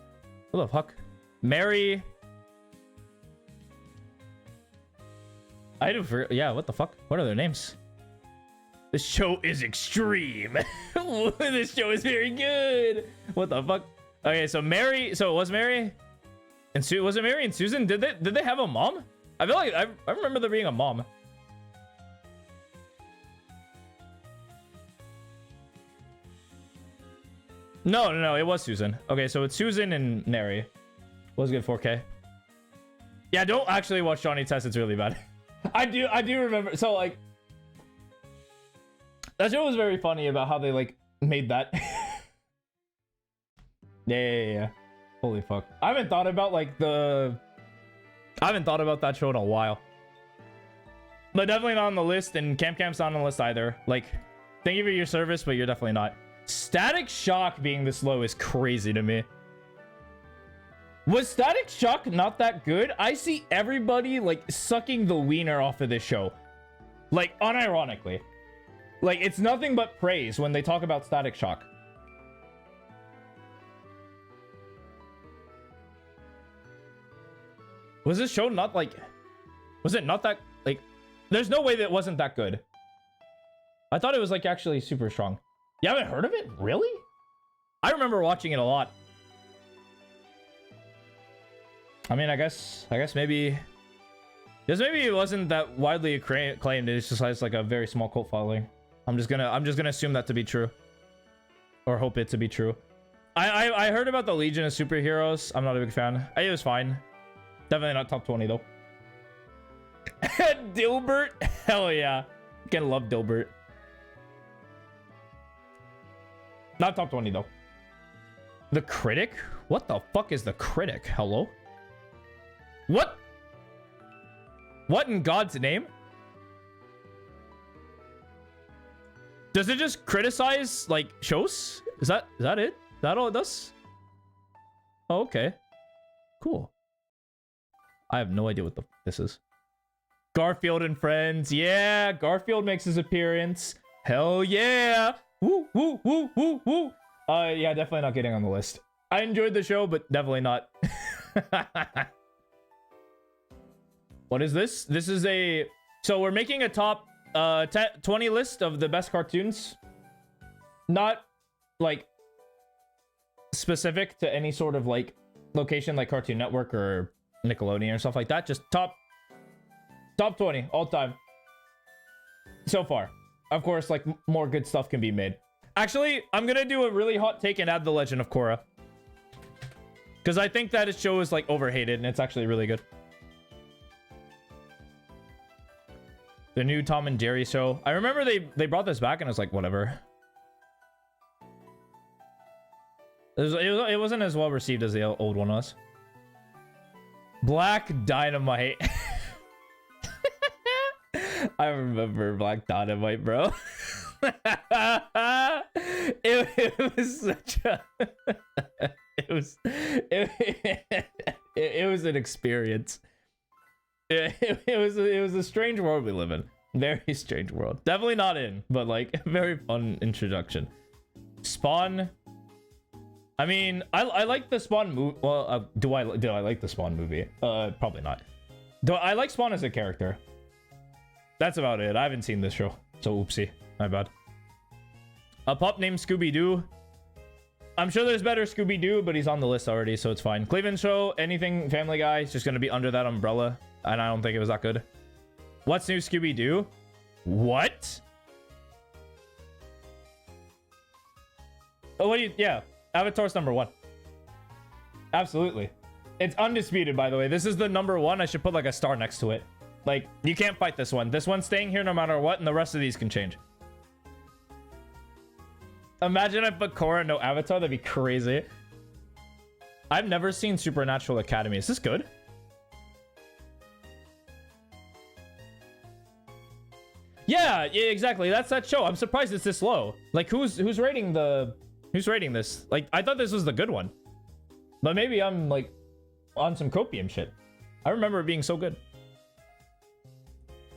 Speaker 1: What the fuck? Mary... I don't forget... Yeah, what the fuck? What are their names? This show is extreme. This show is very good. What the fuck? Okay, so Mary, so it was Mary and was it Mary and Susan? Did they have a mom? I feel like I remember there being a mom. No, it was Susan. Okay, so it's Susan and Mary. Was good 4K. Yeah, don't actually watch Johnny Test. It's really bad. I do remember. So like, that show was very funny about how they like made that. Yeah. Holy fuck. I haven't thought about that show in a while. But definitely not on the list, and Camp Camp's not on the list either. Like, thank you for your service, but you're definitely not. Static Shock being this low is crazy to me. Was Static Shock not that good? I see everybody like sucking the wiener off of this show. Like, unironically. Like, it's nothing but praise when they talk about Static Shock. Was this show not like... Was it not that... Like... There's no way that it wasn't that good. I thought it was like actually super strong. You haven't heard of it? Really? I remember watching it a lot. I mean, I guess maybe... Because maybe it wasn't that widely acclaimed. It just has like a very small cult following. I'm just gonna assume that to be true. Or hope it to be true. I heard about the Legion of Superheroes. I'm not a big fan. It was fine. Definitely not top 20 though. Dilbert? Hell yeah. Gonna love Dilbert. Not top 20 though. The Critic? What the fuck is the Critic? Hello? What? What in God's name? Does it just criticize like shows? Is that it? Is that all it does? Oh, okay. Cool. I have no idea what this is. Garfield and Friends. Yeah, Garfield makes his appearance. Hell yeah. Woo, woo, woo, woo, woo. Yeah, definitely not getting on the list. I enjoyed the show, but definitely not. What is this? This is a... So we're making a top 20 list of the best cartoons. Not, like, specific to any sort of, like, location like Cartoon Network or Nickelodeon or stuff like that. Just top 20 all time so far. Of course, like, more good stuff can be made. Actually, I'm gonna do a really hot take and add The Legend of Korra, because I think that show is like overhated and it's actually really good. The new Tom and Jerry show. I remember they brought this back and I was like, whatever. It wasn't as well received as the old one was. Black Dynamite. I remember Black Dynamite, bro. it was such a... it was an experience. It was a strange world we live in. Very strange world. Definitely not in, but like very fun introduction. Spawn. I mean, I like the Spawn movie. Well, do I like the Spawn movie? Probably not. I like Spawn as a character. That's about it. I haven't seen this show, so oopsie, my bad. A pup named Scooby-Doo. I'm sure there's better Scooby-Doo, but he's on the list already, so it's fine. Cleveland Show, anything Family Guy, it's just gonna be under that umbrella, and I don't think it was that good. What's New Scooby-Doo? What? Oh, what do you... Yeah, Avatar's #1. Absolutely. It's undisputed, by the way. This is the #1. I should put like a star next to it. Like, you can't fight this one. This one's staying here no matter what, and the rest of these can change. Imagine I put Korra, no Avatar. That'd be crazy. I've never seen Supernatural Academy. Is this good? Yeah, exactly. That's that show. I'm surprised it's this low. Like, who's rating this? Like, I thought this was the good one. But maybe I'm, like, on some copium shit. I remember it being so good.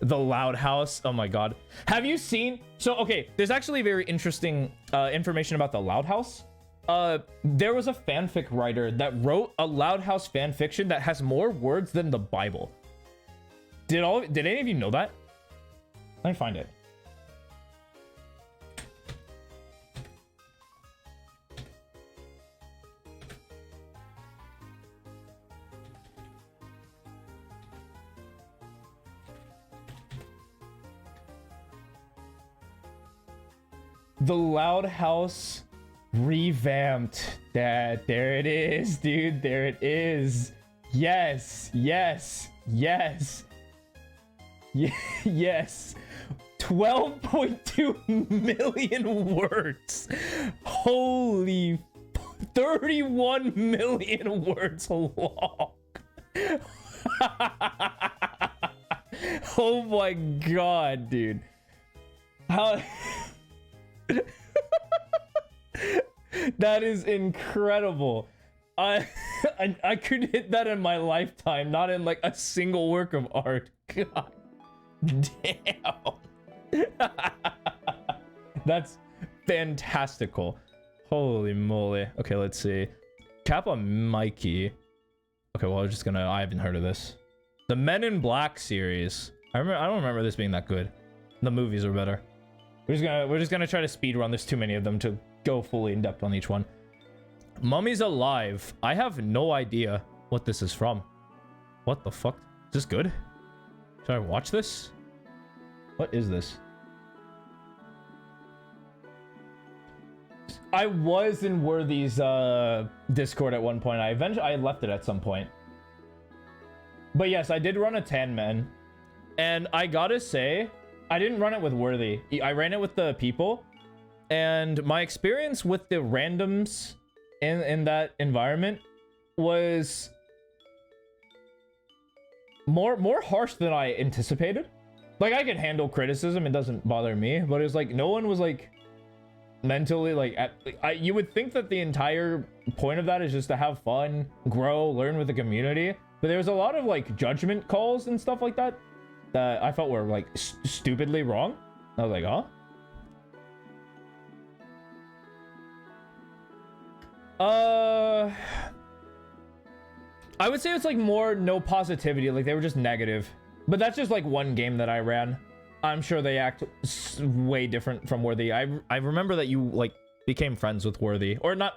Speaker 1: The Loud House. Oh my god. Have you seen... So, okay, there's actually very interesting information about the Loud House. There was a fanfic writer that wrote a Loud House fanfiction that has more words than the Bible. Did any of you know that? Let me find it. The Loud House revamped. That there it is, dude. There it is. Yes, yes, yes. Yes. 12.2 million words. Holy 31 million words long. Oh my god, dude. How that is incredible. I could hit that in my lifetime, not in like a single work of art. God damn. That's fantastical. Holy moly. Okay, let's see. Kappa Mikey. Okay, well, I haven't heard of this. The Men in Black series. I don't remember this being that good. The movies are better. We're just gonna try to speed run. There's too many of them to go fully in depth on each one. Mummies Alive. I have no idea what this is from. What the fuck? Is this good? Should I watch this? What is this? I was in Worthy's Discord at one point. I left it at some point. But yes, I did run a Tan Man. And I gotta say, I didn't run it with Worthy. I ran it with the people. And my experience with the randoms in that environment was more harsh than I anticipated. Like, I can handle criticism, it doesn't bother me, but it's like no one was like mentally like you would think that the entire point of that is just to have fun, grow, learn with the community, but there was a lot of like judgment calls and stuff like that that I felt were like stupidly wrong. I was like, huh? I would say it's like more no positivity, like they were just negative. But that's just like one game that I ran. I'm sure they act way different from Worthy. I remember that you like became friends with Worthy, or not.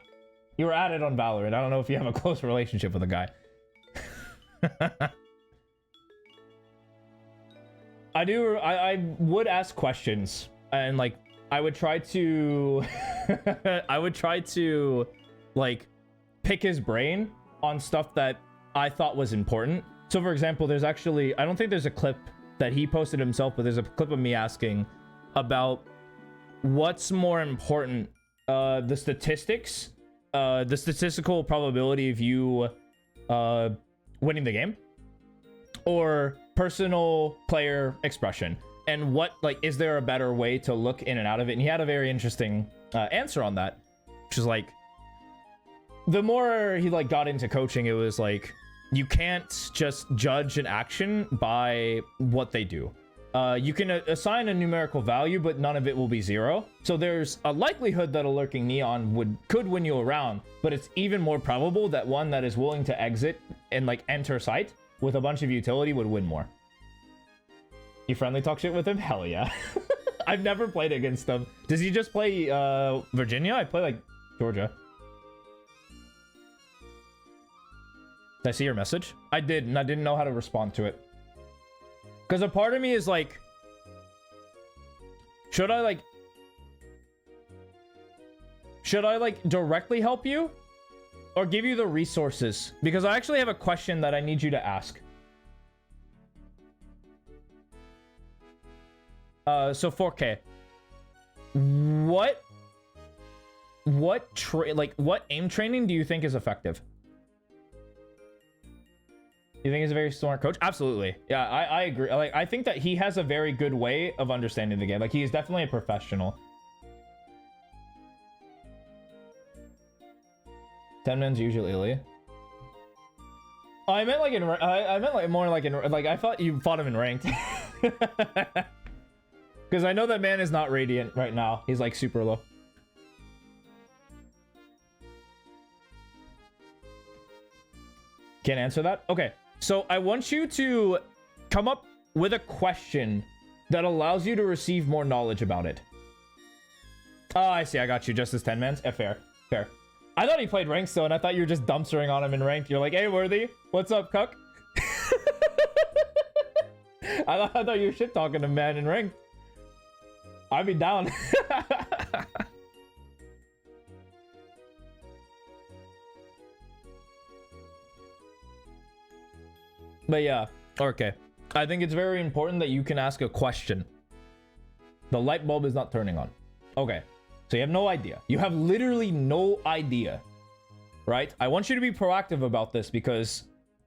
Speaker 1: You were at it on Valorant. I don't know if you have a close relationship with the guy. I would ask questions, and like I would try to like pick his brain on stuff that I thought was important. So for example, there's actually, I don't think there's a clip that he posted himself, but there's a clip of me asking about what's more important, the statistics, the statistical probability of you winning the game, or personal player expression, and what, like, is there a better way to look in and out of it? And he had a very interesting answer on that, which is like, the more he like got into coaching, it was like, you can't just judge an action by what they do. You can assign a numerical value, but none of it will be 0. So there's a likelihood that a lurking neon could win you a round, but it's even more probable that one that is willing to exit and like enter site with a bunch of utility would win more. You friendly talk shit with him? Hell yeah. I've never played against him. Does he just play Virginia? I play like Georgia. Did I see your message? I did, and I didn't know how to respond to it. Because a part of me is like, should I like directly help you? Or give you the resources? Because I actually have a question that I need you to ask. So 4K. What aim training do you think is effective? You think he's a very smart coach? Absolutely. Yeah, I agree. Like, I think that he has a very good way of understanding the game. Like, he is definitely a professional. 10 men's usually elite. Oh, I meant like in. I meant like more like in. Like, I thought you fought him in ranked. Because I know that man is not radiant right now. He's like super low. Can't answer that? Okay. So I want you to come up with a question that allows you to receive more knowledge about it. Oh, I see. I got you. Just as 10 mans. Fair. Fair. I thought he played ranks though, and I thought you were just dumpstering on him in ranked. You're like, hey, Worthy. What's up, cuck? I thought you were shit talking to man in ranked. I'd be down. But yeah, okay. I think it's very important that you can ask a question. The light bulb is not turning on. Okay, so you have no idea. You have literally no idea, right? I want you to be proactive about this because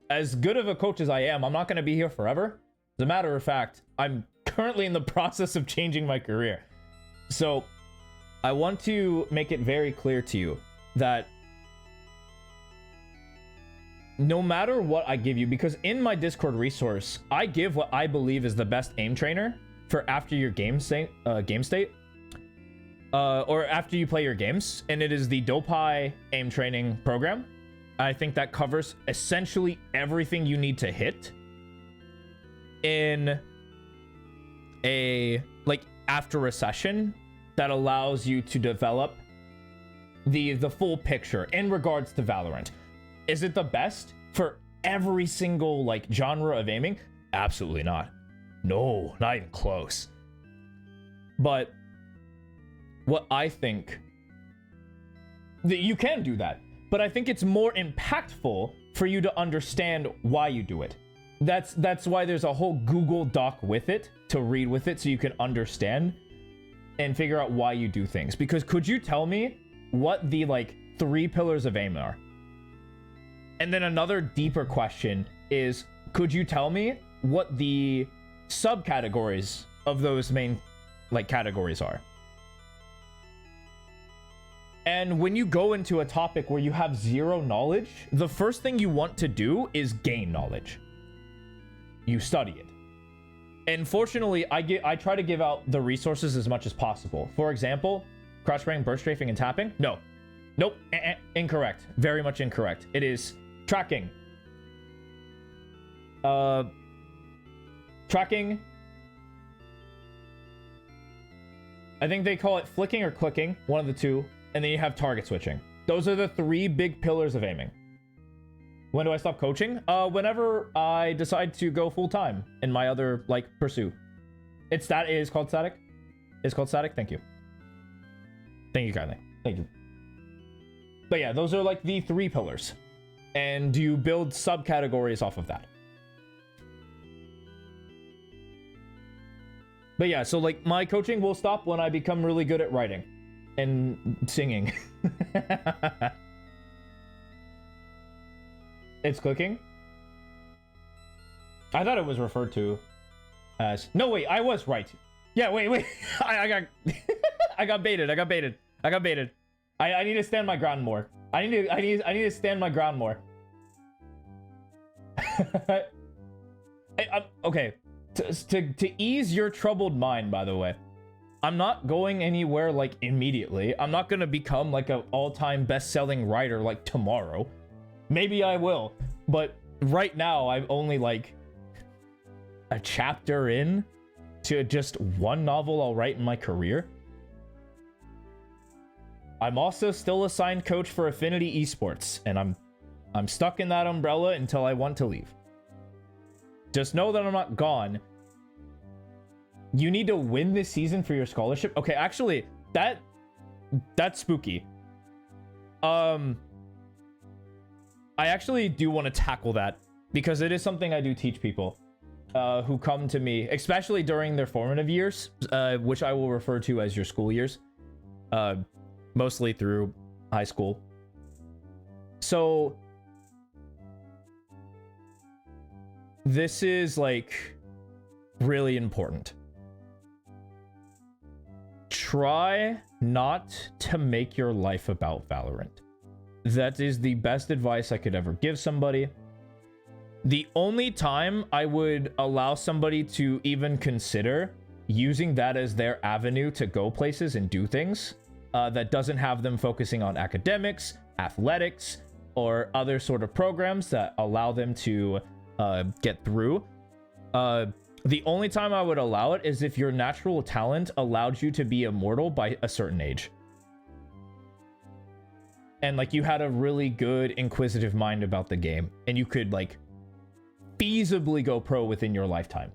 Speaker 1: as good of a coach as I am, I'm not going to be here forever. As a matter of fact, I'm currently in the process of changing my career. So I want to make it very clear to you that no matter what I give you, because in my Discord resource, I give what I believe is the best aim trainer for after your game state, or after you play your games, and it is the Dopai aim training program. I think that covers essentially everything you need to hit in a, like, after a session that allows you to develop the full picture in regards to Valorant. Is it the best for every single, like, genre of aiming? Absolutely not. No, not even close. But what I think that you can do that, but I think it's more impactful for you to understand why you do it. That's why there's a whole Google Doc with it to read with it, so you can understand and figure out why you do things. Because could you tell me what the, like, 3 pillars of aim are? And then another deeper question is, could you tell me what the subcategories of those main, like, categories are? And when you go into a topic where you have zero knowledge, the first thing you want to do is gain knowledge. You study it. And fortunately, I try to give out the resources as much as possible. For example, crouch spraying, burst strafing, and tapping. No. Nope. Incorrect. Very much incorrect. It is tracking. Tracking. I think they call it flicking or clicking. One of the two. And then you have target switching. Those are the 3 big pillars of aiming. When do I stop coaching? Whenever I decide to go full time in my other, like, pursuit. It is called static. It's called static. Thank you. Thank you kindly. Thank you. But yeah, those are, like, the 3 pillars. And you build subcategories off of that. But yeah, so, like, my coaching will stop when I become really good at writing and singing. It's clicking. I thought it was referred to as... No, wait, I was right. Yeah, wait. I got... I got baited. I need to stand my ground more. I need to stand my ground more. Okay. To ease your troubled mind, by the way, I'm not going anywhere, like, immediately. I'm not gonna become, like, an all-time best-selling writer, like, tomorrow. Maybe I will, but right now I'm only, like, a chapter in to just one novel I'll write in my career. I'm also still assigned coach for Affinity Esports, and I'm stuck in that umbrella until I want to leave. Just know that I'm not gone. You need to win this season for your scholarship. Okay, actually, that's spooky. I actually do want to tackle that because it is something I do teach people who come to me, especially during their formative years, which I will refer to as your school years, mostly through high school. So this is, like, really important. Try not to make your life about Valorant. That is the best advice I could ever give somebody. The only time I would allow somebody to even consider using that as their avenue to go places and do things that doesn't have them focusing on academics, athletics, or other sort of programs that allow them to get through. The only time I would allow it is if your natural talent allowed you to be immortal by a certain age. And, like, you had a really good inquisitive mind about the game, and you could, like, feasibly go pro within your lifetime.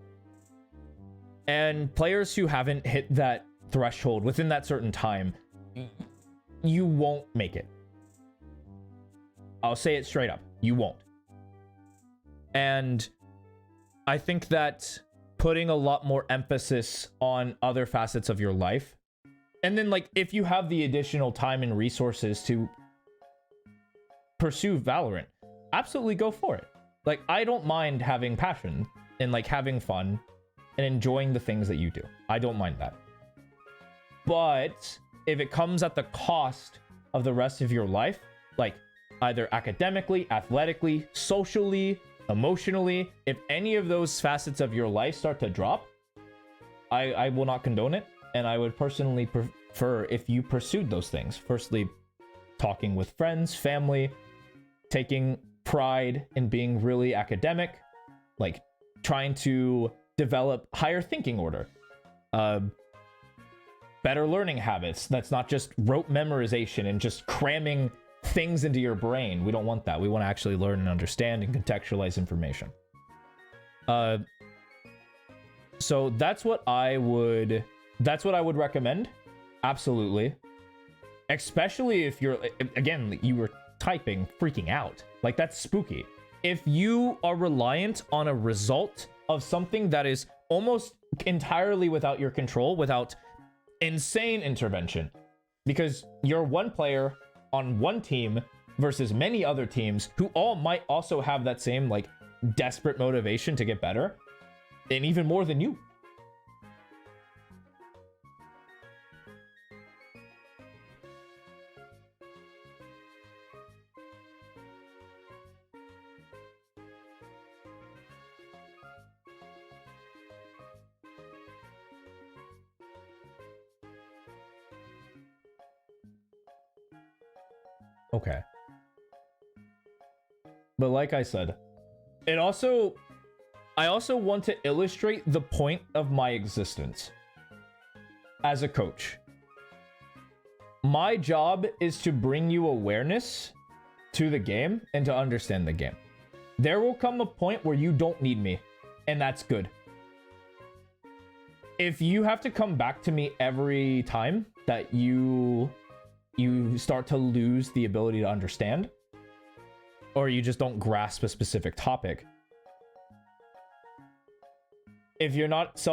Speaker 1: And players who haven't hit that threshold within that certain time you won't make it. I'll say it straight up. You won't. And I think that putting a lot more emphasis on other facets of your life, and then like if you have the additional time and resources to pursue Valorant, absolutely go for it. Like, I don't mind having passion and like having fun and enjoying the things that you do. I don't mind that. But if it comes at the cost of the rest of your life, like either academically, athletically, socially, emotionally, if any of those facets of your life start to drop, I will not condone it. And I would personally prefer if you pursued those things. Firstly, talking with friends, family, taking pride in being really academic, like trying to develop higher thinking order, better learning habits. That's not just rote memorization and just cramming things into your brain. We don't want that. We want to actually learn and understand and contextualize information. So that's what I would recommend. Absolutely. Especially if you're, again, you were typing, freaking out. Like, that's spooky. If you are reliant on a result of something that is almost entirely without your control, without insane intervention, because you're one player on one team versus many other teams who all might also have that same like desperate motivation to get better, and even more than you. Okay. But like I said, I also want to illustrate the point of my existence as a coach. My job is to bring you awareness to the game and to understand the game. There will come a point where you don't need me, and that's good. If you have to come back to me every time that you start to lose the ability to understand, or you just don't grasp a specific topic, if you're not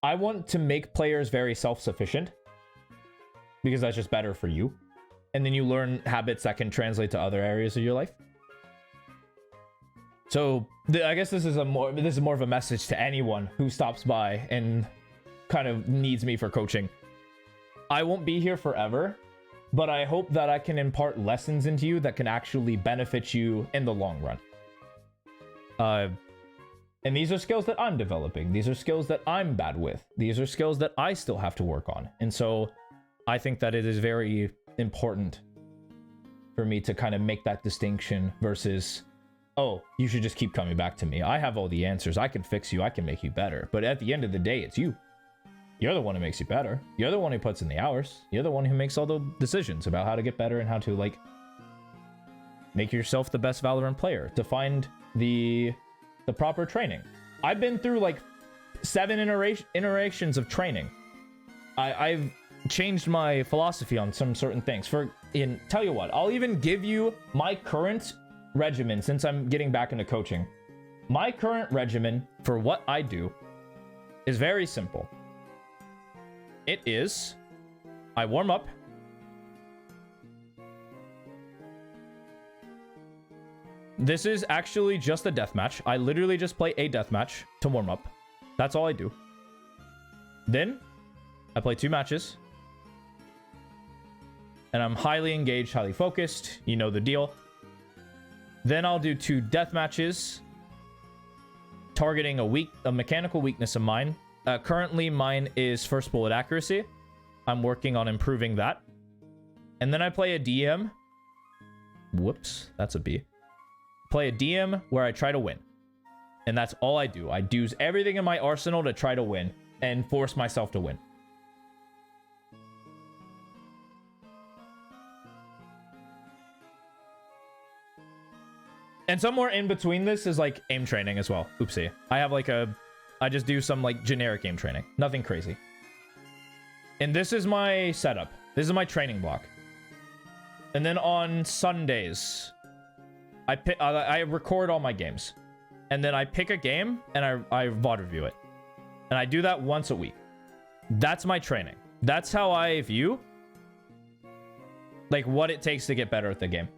Speaker 1: I want to make players very self-sufficient, because that's just better for you. And then you learn habits that can translate to other areas of your life. So I guess this is more of a message to anyone who stops by and kind of needs me for coaching. I won't be here forever, but I hope that I can impart lessons into you that can actually benefit you in the long run. And these are skills that I'm developing. These are skills that I'm bad with. These are skills that I still have to work on. And so I think that it is very important for me to kind of make that distinction versus, oh, you should just keep coming back to me. I have all the answers. I can fix you. I can make you better. But at the end of the day, it's you. You're the one who makes you better. You're the one who puts in the hours. You're the one who makes all the decisions about how to get better and how to, like, make yourself the best Valorant player, to find the proper training. I've been through, like, 7 iterations of training. I've changed my philosophy on some certain things. Tell you what, I'll even give you my current regimen since I'm getting back into coaching. My current regimen for what I do is very simple. It is, I warm up. This is actually just a deathmatch. I literally just play a deathmatch to warm up. That's all I do. Then, I play 2 matches. And I'm highly engaged, highly focused. You know the deal. Then I'll do 2 deathmatches, targeting a mechanical weakness of mine. Currently, mine is first bullet accuracy. I'm working on improving that. And then I play a DM. Whoops, that's a B. Play a DM where I try to win. And that's all I do. I use everything in my arsenal to try to win and force myself to win. And somewhere in between this is like aim training as well. Oopsie. I just do some like generic aim training. Nothing crazy. And this is my setup. This is my training block. And then on Sundays, I record all my games. And then I pick a game and I VOD review it. And I do that once a week. That's my training. That's how I view like what it takes to get better at the game.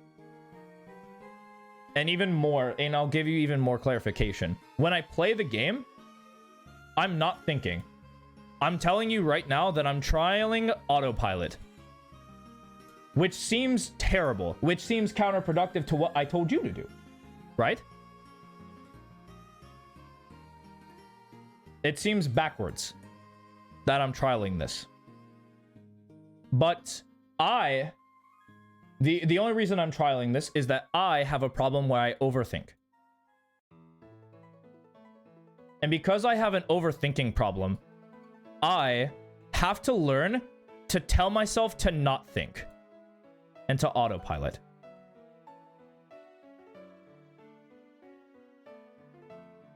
Speaker 1: And even more, and I'll give you even more clarification. When I play the game, I'm not thinking. I'm telling you right now that I'm trialing autopilot. Which seems terrible. Which seems counterproductive to what I told you to do. Right? It seems backwards that I'm trialing this. But the only reason I'm trialing this is that I have a problem where I overthink. And because I have an overthinking problem, I have to learn to tell myself to not think and to autopilot.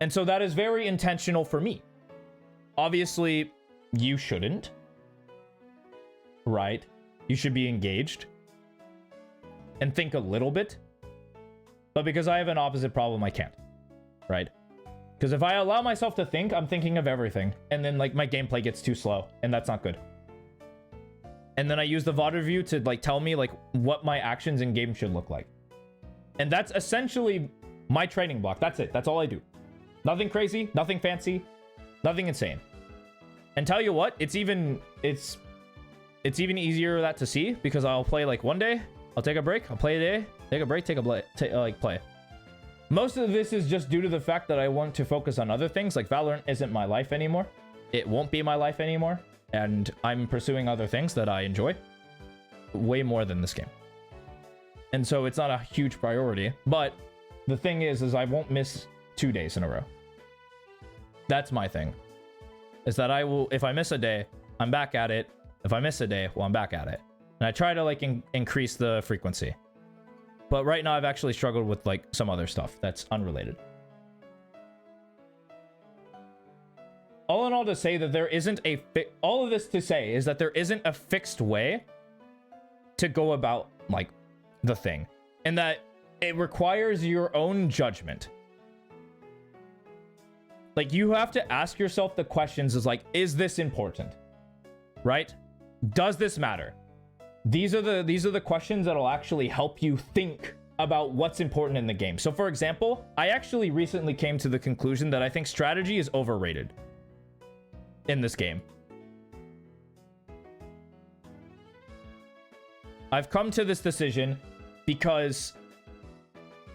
Speaker 1: And so that is very intentional for me. Obviously, you shouldn't. Right? You should be engaged and think a little bit. But because I have an opposite problem, I can't. Right? Because if I allow myself to think, I'm thinking of everything. And then like my gameplay gets too slow. And that's not good. And then I use the VOD review to like tell me like what my actions in game should look like. And that's essentially my training block. That's it. That's all I do. Nothing crazy, nothing fancy, nothing insane. And tell you what, it's even easier that to see because I'll play like one day, I'll take a break, I'll play a day, take a break, play. Most of this is just due to the fact that I want to focus on other things. Like Valorant isn't my life anymore. It won't be my life anymore. And I'm pursuing other things that I enjoy way more than this game. And so it's not a huge priority. But the thing is I won't miss 2 days in a row. That's my thing. Is that I will, if I miss a day, I'm back at it. If I miss a day, well, I'm back at it. And I try to like increase the frequency. But right now I've actually struggled with like some other stuff that's unrelated. All in all to say that there isn't all of this to say is that there isn't a fixed way to go about like the thing. And that it requires your own judgment. Like you have to ask yourself the questions is like, is this important? Right? Does this matter? These are the questions that'll actually help you think about what's important in the game. So for example, I actually recently came to the conclusion that I think strategy is overrated in this game. I've come to this decision because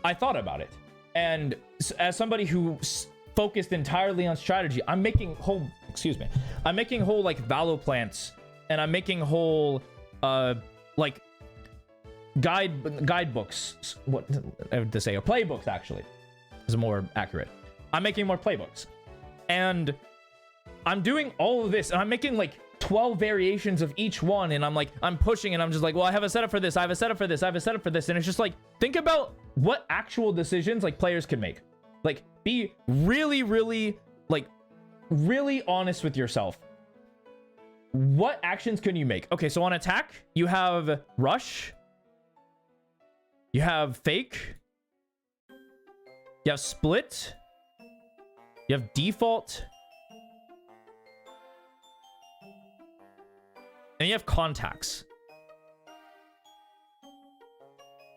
Speaker 1: I thought about it. And as somebody who focused entirely on strategy, I'm making whole like Valo plants, and I'm making whole like guidebooks, what I would say, or playbooks actually is more accurate. I'm making more playbooks. And I'm doing all of this, and I'm making like 12 variations of each one, and I'm pushing, and I'm just like, well, I have a setup for this, I have a setup for this, I have a setup for this, and it's just like, think about what actual decisions like players can make. Like, be really, really, like, really honest with yourself. What actions can you make? Okay, so on attack, you have rush, you have fake, you have split, you have default, and you have contacts.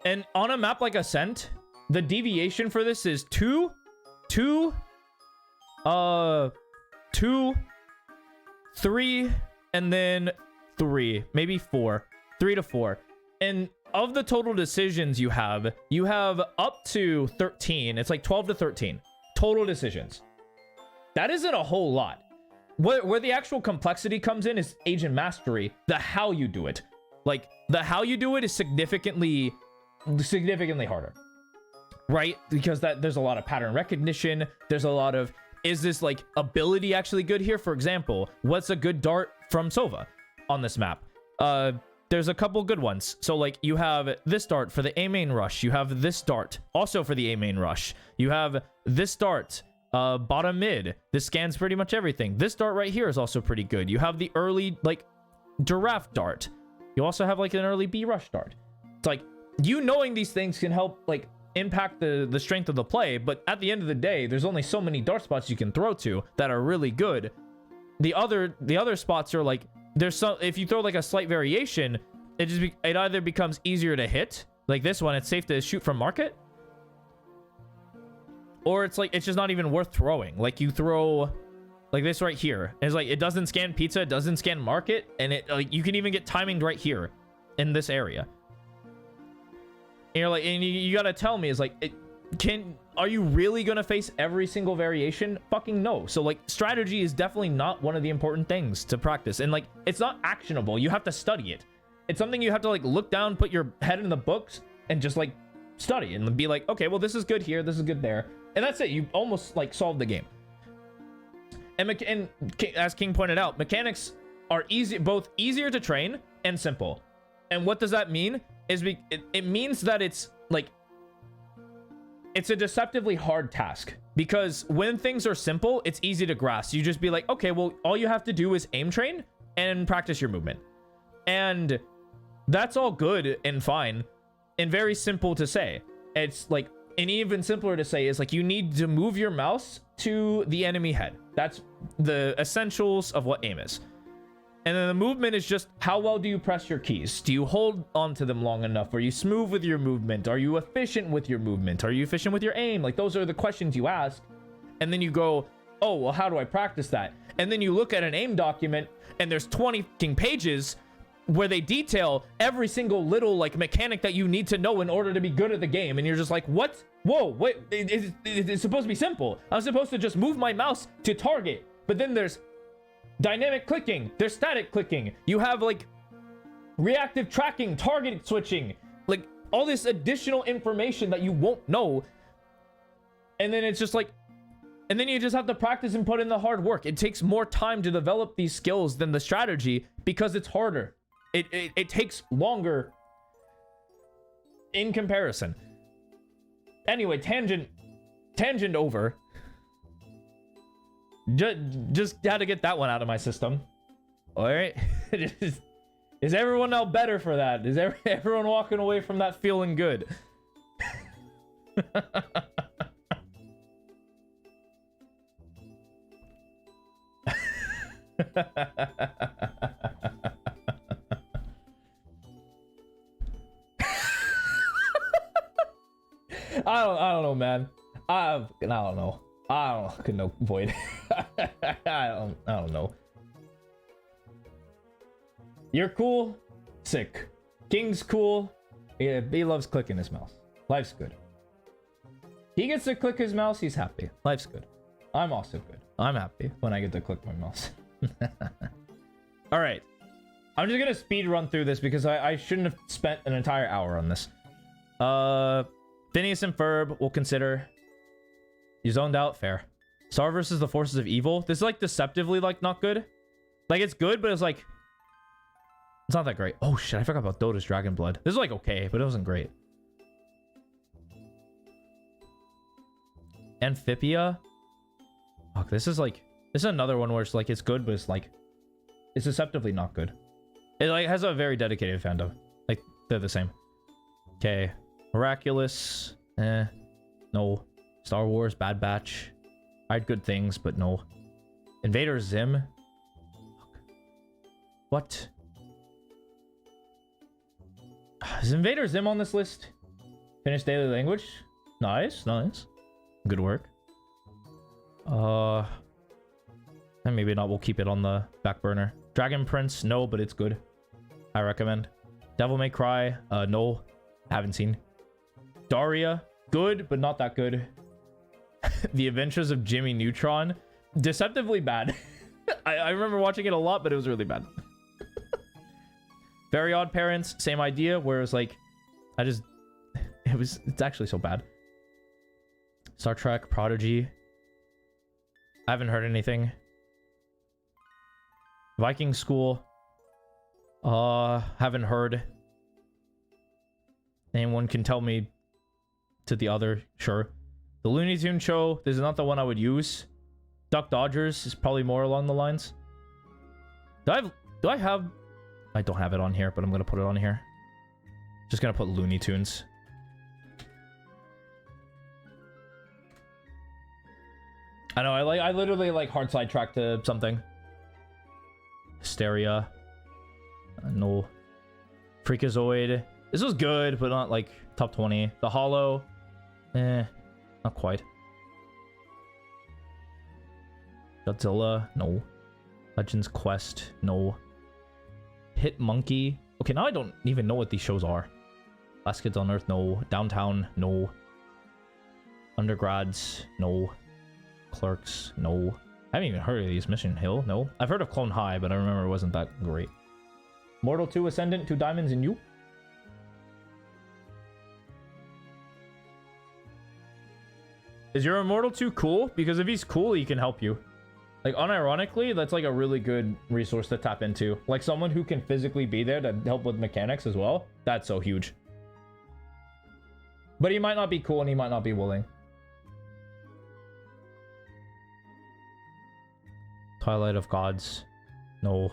Speaker 1: And on a map like Ascent, the deviation for this is 2, 3, and then 3, maybe 4, 3 to 4. And of the total decisions you have up to 13. It's like 12 to 13 total decisions. That isn't a whole lot. Where the actual complexity comes in is agent mastery, the how you do it. Like, the how you do it is significantly harder, right? Because there's a lot of pattern recognition. There's a lot of, is this like ability actually good here? For example, what's a good dart from Sova on this map? There's a couple good ones. So like you have this dart for the A main rush. You have this dart also for the A main rush. You have this dart bottom mid. This scans pretty much everything. This dart right here is also pretty good. You have the early like giraffe dart. You also have like an early B rush start. It's like, you knowing these things can help like impact the strength of the play, but at the end of the day, there's only so many dart spots you can throw to that are really good. The other spots are like, there's some, if you throw like a slight variation, it either becomes easier to hit, like this one, it's safe to shoot from market, or it's like, it's just not even worth throwing. Like you throw like this right here, it's like, it doesn't scan pizza, it doesn't scan market, and it like, you can even get timinged right here in this area. And you're like, and you gotta tell me, it's like, are you really gonna face every single variation? Fucking no. So like, strategy is definitely not one of the important things to practice, and like, it's not actionable. You have to study it. It's something you have to like look down, put your head in the books, and just like study and be like, okay, well, this is good here, this is good there, and that's it. You almost like solved the game. And as King pointed out, mechanics are both easier to train and simple. And what does that mean? It means that it's like, it's a deceptively hard task, because when things are simple, it's easy to grasp. You just be like, okay, well, all you have to do is aim train and practice your movement, and that's all good and fine and very simple to say. It's like, and even simpler to say is like, you need to move your mouse to the enemy head. That's the essentials of what aim is. And then the movement is just, how well do you press your keys? Do you hold onto them long enough? Are you smooth with your movement? Are you efficient with your movement? Are you efficient with your aim? Like, those are the questions you ask. And then you go, oh, well, how do I practice that? And then you look at an aim document, and there's 20 pages where they detail every single little like mechanic that you need to know in order to be good at the game. And you're just like, what? Whoa, wait, it's supposed to be simple. I'm supposed to just move my mouse to target. But then there's dynamic clicking, there's static clicking, you have like reactive tracking, target switching, like all this additional information that you won't know. And then it's just like, and then you just have to practice and put in the hard work. It takes more time to develop these skills than the strategy, because it's harder. It takes longer in comparison. Anyway, tangent over. Just had to get that one out of my system. All right. Is everyone now better for that? Is everyone walking away from that feeling good? I don't know, man. I don't know. I don't know, Void. I don't know. You're cool. Sick. King's cool. Yeah, he loves clicking his mouse. Life's good. He gets to click his mouse, he's happy. Life's good. I'm also good. I'm happy when I get to click my mouse. All right. I'm just gonna speed run through this because I shouldn't have spent an entire hour on this. Phineas and Ferb, we'll consider. You zoned out, fair. Star versus the Forces of Evil. This is like deceptively like not good. Like it's good, but it's like, it's not that great. Oh shit, I forgot about Dota's Dragon Blood. This is like okay, but it wasn't great. Amphibia. Fuck, this is another one where it's like it's good, but it's like, it's deceptively not good. It like has a very dedicated fandom. Like they're the same. Okay. Miraculous. No. Star Wars, Bad Batch. I had good things, but no. Invader Zim. What? Is Invader Zim on this list? Finish Daily Language. Nice, nice. Good work. And maybe not. We'll keep it on the back burner. Dragon Prince. No, but it's good. I recommend. Devil May Cry. No. Haven't seen. Daria. Good, but not that good. The Adventures of Jimmy Neutron. Deceptively bad. I remember watching it a lot, but it was really bad. Very Odd Parents. Same idea, where it's like, it's actually so bad. Star Trek. Prodigy. I haven't heard anything. Viking School. Haven't heard. Anyone can tell me to the other, sure. The Looney Tunes Show, this is not the one I would use. Duck Dodgers is probably more along the lines. Do I have I don't have it on here, but I'm gonna put it on here. Just gonna put Looney Tunes. I know, I literally like hard sidetrack to something. Hysteria. No. Freakazoid. This was good, but not like top 20. The Hollow. Not quite. Godzilla. No. Legends Quest. No. Hit Monkey. Okay, now I don't even know what these shows are. Last Kids on Earth. No. Downtown. No. Undergrads. No. Clerks. No. I haven't even heard of these. Mission Hill. No. I've heard of Clone High, but I remember it wasn't that great. Mortal 2 Ascendant. 2 Diamonds in You. Is your Immortal 2 cool? Because if he's cool, he can help you. Like, unironically, that's like a really good resource to tap into. Like, someone who can physically be there to help with mechanics as well. That's so huge. But he might not be cool and he might not be willing. Twilight of Gods. No.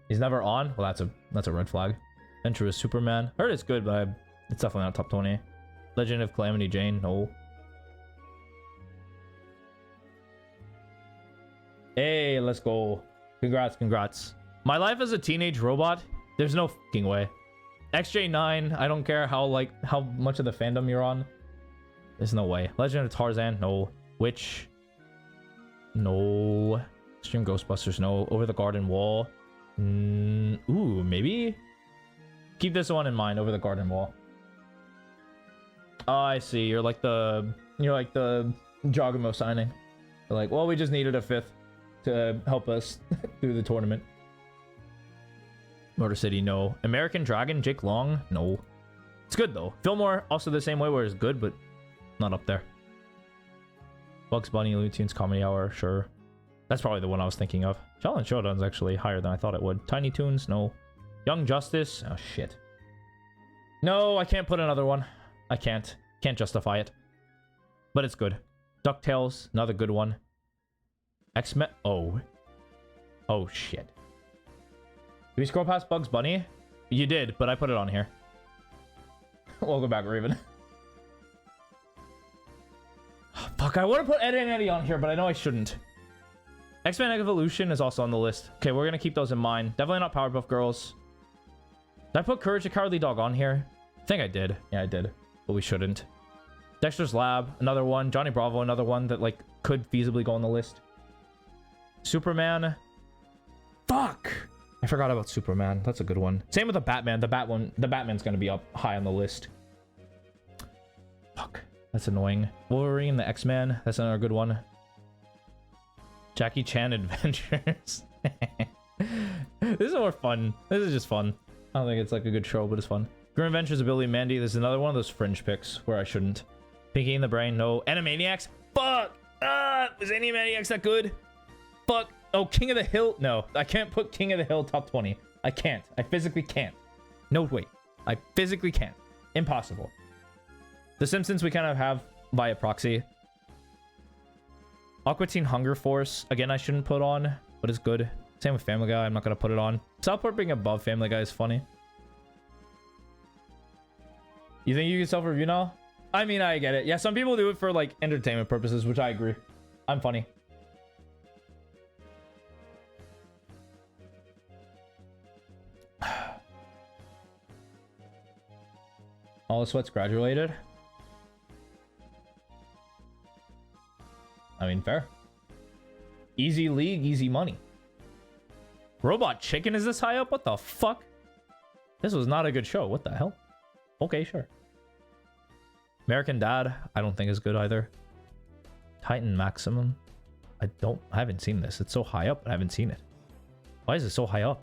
Speaker 1: He's never on? Well, that's a red flag. Venturous Superman. Heard it's good, but it's definitely not top 20. Legend of Calamity Jane. No. Hey, let's go. Congrats, congrats. My life as a teenage robot? There's no fucking way. XJ9, I don't care how much of the fandom you're on. There's no way. Legend of Tarzan? No. Witch? No. Extreme Ghostbusters? No. Over the Garden Wall? Ooh, maybe? Keep this one in mind, Over the Garden Wall. Oh, I see. You're like the Jogamo signing. You're like, well, we just needed a 5th to help us through the tournament. Motor City, no. American Dragon, Jake Long, no. It's good though. Fillmore, also the same way, where it's good, but not up there. Bugs Bunny, Looney Tunes, Comedy Hour, sure. That's probably the one I was thinking of. Challenge Showdown's actually higher than I thought it would. Tiny Toons, no. Young Justice, oh shit. No, I can't put another one. I can't. Can't justify it. But it's good. DuckTales, another good one. X-Men, oh. Oh shit. Did we scroll past Bugs Bunny? You did, but I put it on here. Welcome back, Raven. Fuck, I want to put Ed and Eddie on here, but I know I shouldn't. X-Men Evolution is also on the list. Okay, we're gonna keep those in mind. Definitely not Powerpuff Girls. Did I put Courage the Cowardly Dog on here? I think I did. Yeah, I did. But we shouldn't. Dexter's Lab, another one. Johnny Bravo, another one that, like, could feasibly go on the list. Superman. Fuck! I forgot about Superman. That's a good one. Same with the Batman. The Batman's gonna be up high on the list. Fuck. That's annoying. Wolverine, the X-Men. That's another good one. Jackie Chan Adventures. This is more fun. This is just fun. I don't think it's like a good show, but it's fun. Grim Adventures of Billy and Mandy. There's another one of those fringe picks where I shouldn't. Pinky and the Brain. No. Animaniacs. Fuck! Was Animaniacs that good? Fuck. Oh, King of the Hill. No, I can't put King of the Hill top 20. I can't. I physically can't. No, wait. I physically can't. Impossible. The Simpsons we kind of have via proxy. Aqua Teen Hunger Force. Again, I shouldn't put on, but it's good. Same with Family Guy. I'm not going to put it on. South Park being above Family Guy is funny. You think you can self-review now? I mean, I get it. Yeah, some people do it for, like, entertainment purposes, which I agree. I'm funny. All the Sweats graduated. I mean, fair. Easy League, easy money. Robot Chicken is this high up? What the fuck? This was not a good show. What the hell? Okay, sure. American Dad, I don't think is good either. Titan Maximum. I haven't seen this. It's so high up, but I haven't seen it. Why is it so high up?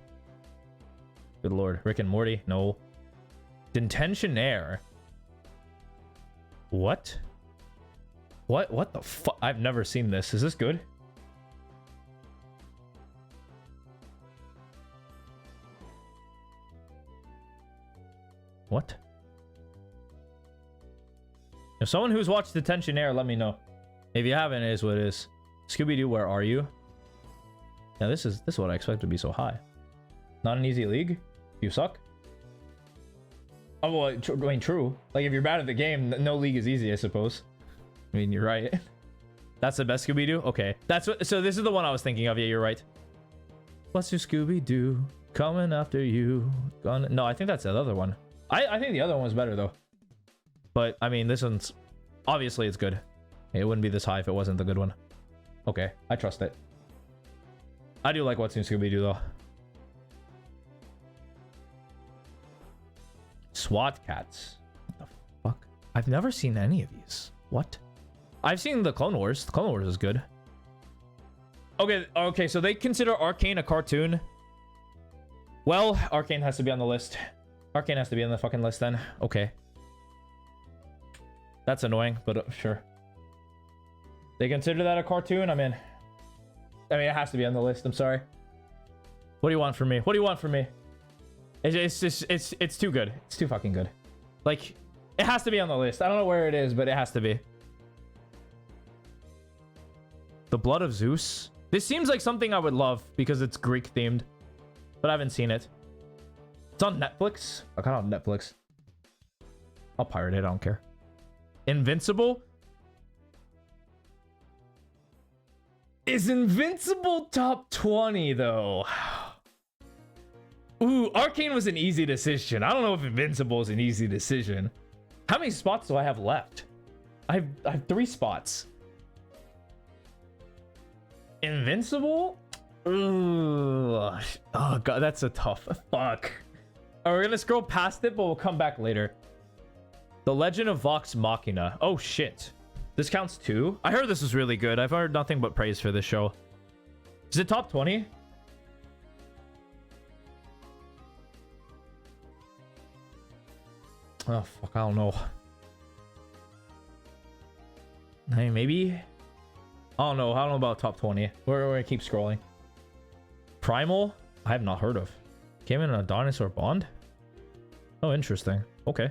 Speaker 1: Good lord. Rick and Morty, no. Detentionaire. What? What the fuck? I've never seen this. Is this good? What? If someone who's watched Detentionaire, let me know. If you haven't, it is what it is. Scooby-Doo, where are you? Yeah, this is what I expect to be so high. Not an easy league. You suck. Oh, well, I mean, true. Like, if you're bad at the game, no league is easy, I suppose. I mean, you're right. That's the best Scooby-Doo? Okay. That's what. So this is the one I was thinking of. Yeah, you're right. What's your Scooby-Doo? Coming after you. Gonna... No, I think that's the other one. I think the other one was better, though. But, I mean, this one's... Obviously, it's good. It wouldn't be this high if it wasn't the good one. Okay, I trust it. I do like What's New Scooby-Doo, though. SWAT Cats. What the fuck? I've never seen any of these. What? I've seen the Clone Wars. The Clone Wars is good. Okay, so they consider Arcane a cartoon. Well, Arcane has to be on the list. Arcane has to be on the fucking list then. Okay. That's annoying, but sure. They consider that a cartoon? I mean, it has to be on the list. I'm sorry. What do you want from me? What do you want from me? It's too good. It's too fucking good. Like, it has to be on the list. I don't know where it is, but it has to be. The Blood of Zeus. This seems like something I would love because it's Greek themed, but I haven't seen it. It's on Netflix. I got it on Netflix. I'll pirate it. I don't care. Invincible. Is Invincible top 20 though? Ooh, Arcane was an easy decision. I don't know if Invincible is an easy decision. How many spots do I have left? I have 3 spots. Invincible? Ooh. Oh god, that's a tough fuck. We're gonna scroll past it, but we'll come back later. The Legend of Vox Machina. Oh shit. This counts too? I heard this was really good. I've heard nothing but praise for this show. Is it top 20? Oh fuck, I don't know. I mean, maybe? I don't know about top 20. We're gonna keep scrolling. Primal? I have not heard of. Came in a dinosaur bond? Oh, interesting. Okay.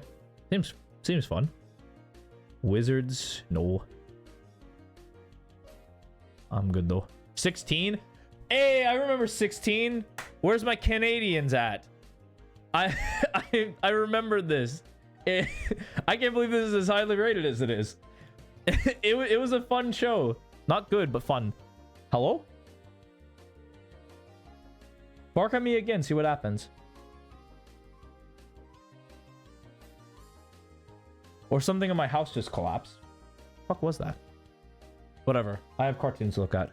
Speaker 1: Seems fun. Wizards? No. I'm good though. 16? Hey, I remember 16. Where's my Canadians at? I remember this. I can't believe this is as highly rated as it is. It was a fun show. Not good, but fun. Hello? Bark at me again, see what happens. Or something in my house just collapsed. Fuck was that? Whatever. I have cartoons to look at.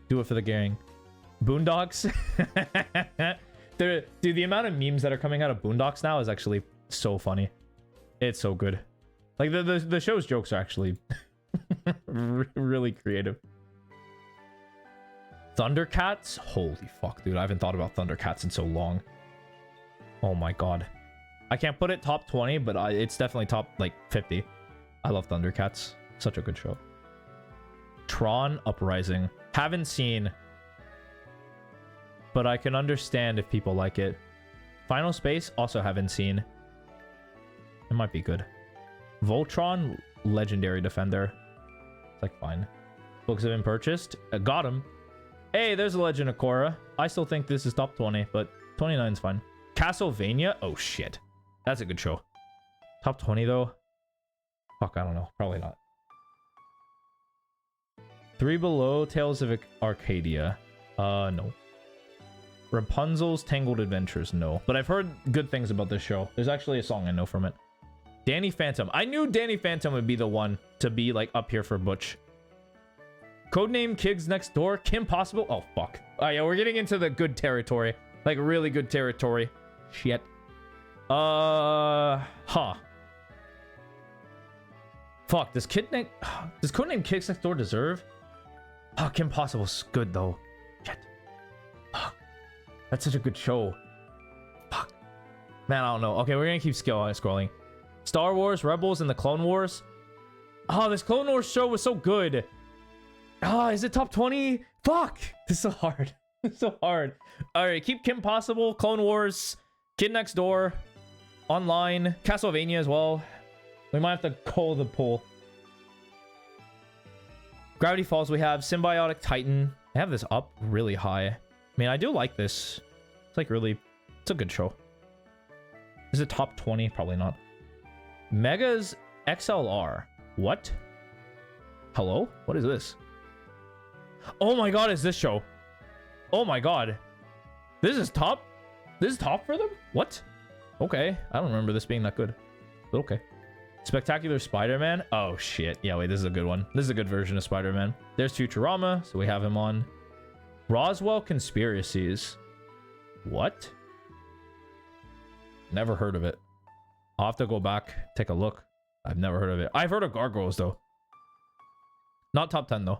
Speaker 1: Do it for the gang. Boondocks? Dude, the amount of memes that are coming out of Boondocks now is actually so funny. It's so good. Like, the show's jokes are actually really creative. Thundercats? Holy fuck, dude. I haven't thought about Thundercats in so long. Oh my god. I can't put it top 20, but it's definitely top, like, 50. I love Thundercats. Such a good show. Tron Uprising. Haven't seen, but I can understand if people like it. Final Space, also haven't seen. It might be good. Voltron, Legendary Defender. It's like, fine. Books have been purchased. Got him. Hey, there's a Legend of Korra. I still think this is top 20, but 29 is fine. Castlevania? Oh, shit. That's a good show. Top 20, though? Fuck, I don't know. Probably not. 3 Below, Tales of Arcadia. No. Rapunzel's Tangled Adventures, no. But I've heard good things about this show. There's actually a song I know from it. Danny Phantom. I knew Danny Phantom would be the one to be, like, up here for Butch. Codename Kids Next Door. Kim Possible. Oh, fuck. Oh, yeah, we're getting into the good territory. Like, really good territory. Shit. Huh. Fuck, does Codename Kids Next Door deserve? Oh, Kim Possible's good, though. Shit. Fuck. That's such a good show. Fuck. Man, I don't know. Okay, we're gonna keep scrolling. Star Wars, Rebels, and the Clone Wars. Oh, this Clone Wars show was so good. Oh, is it top 20? Fuck. This is so hard. It's so hard. Alright, keep Kim Possible, Clone Wars, Kid Next Door, Online, Castlevania as well. We might have to call the poll. Gravity Falls we have. Symbiotic Titan. I have this up really high. I mean, I do like this. It's like really, it's a good show. Is it top 20? Probably not. Megas XLR. What? Hello? What is this? Oh my god, is this show? Oh my god. This is top? This is top for them? What? Okay. I don't remember this being that good. But okay. Spectacular Spider-Man. Oh shit. Yeah, wait, this is a good one. This is a good version of Spider-Man. There's Futurama, so we have him on. Roswell Conspiracies. What? Never heard of it. I'll have to go back, take a look. I've never heard of it. I've heard of Gargoyles though. Not top 10 though.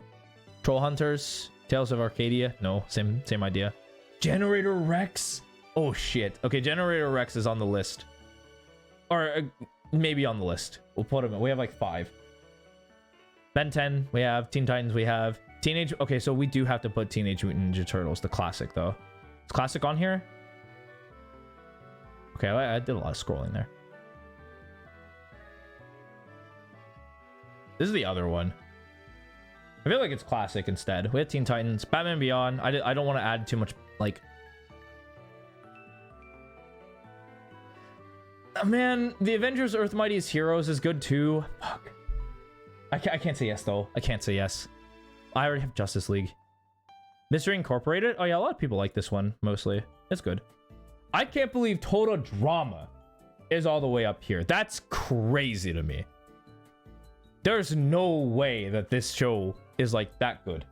Speaker 1: Troll Hunters, Tales of Arcadia. No, same idea. Generator Rex. Oh shit. Okay, Generator Rex is on the list. Or maybe on the list. We'll put him in. We have like 5. Ben 10, we have Teen Titans, we have Teenage. Okay, so we do have to put Teenage Mutant Ninja Turtles, the classic though. Is classic on here? Okay, I did a lot of scrolling there. This is the other one. I feel like it's classic instead. We have Teen Titans, Batman Beyond. I don't want to add too much, like... Man, the Avengers Earth Mightiest Heroes is good too. Fuck. I can't say yes though. I can't say yes. I already have Justice League. Mystery Incorporated? Oh yeah, a lot of people like this one, mostly. It's good. I can't believe Total Drama is all the way up here. That's crazy to me. There's no way that this show is like that good.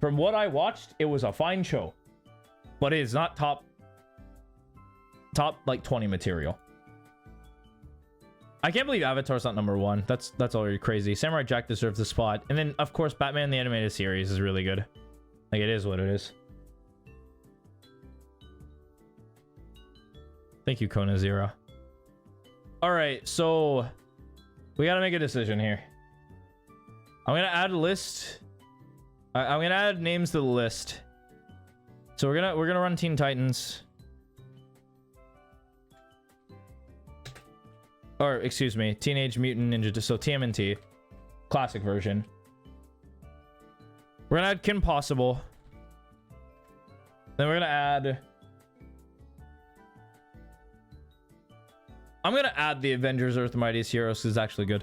Speaker 1: From what I watched, it was a fine show. But it is not top like 20 material. I can't believe Avatar's not number 1. That's already crazy. Samurai Jack deserves the spot. And then of course Batman the Animated Series is really good. Like it is what it is. Thank you, Kona Zero. Alright, so we gotta make a decision here. I'm gonna add a list. I'm gonna add names to the list. So we're gonna run Teen Titans. Or excuse me, Teenage Mutant Ninja. So TMNT, classic version. We're gonna add Kim Possible. Then we're gonna add. I'm gonna add the Avengers Earth Mightiest Heroes because it's actually good.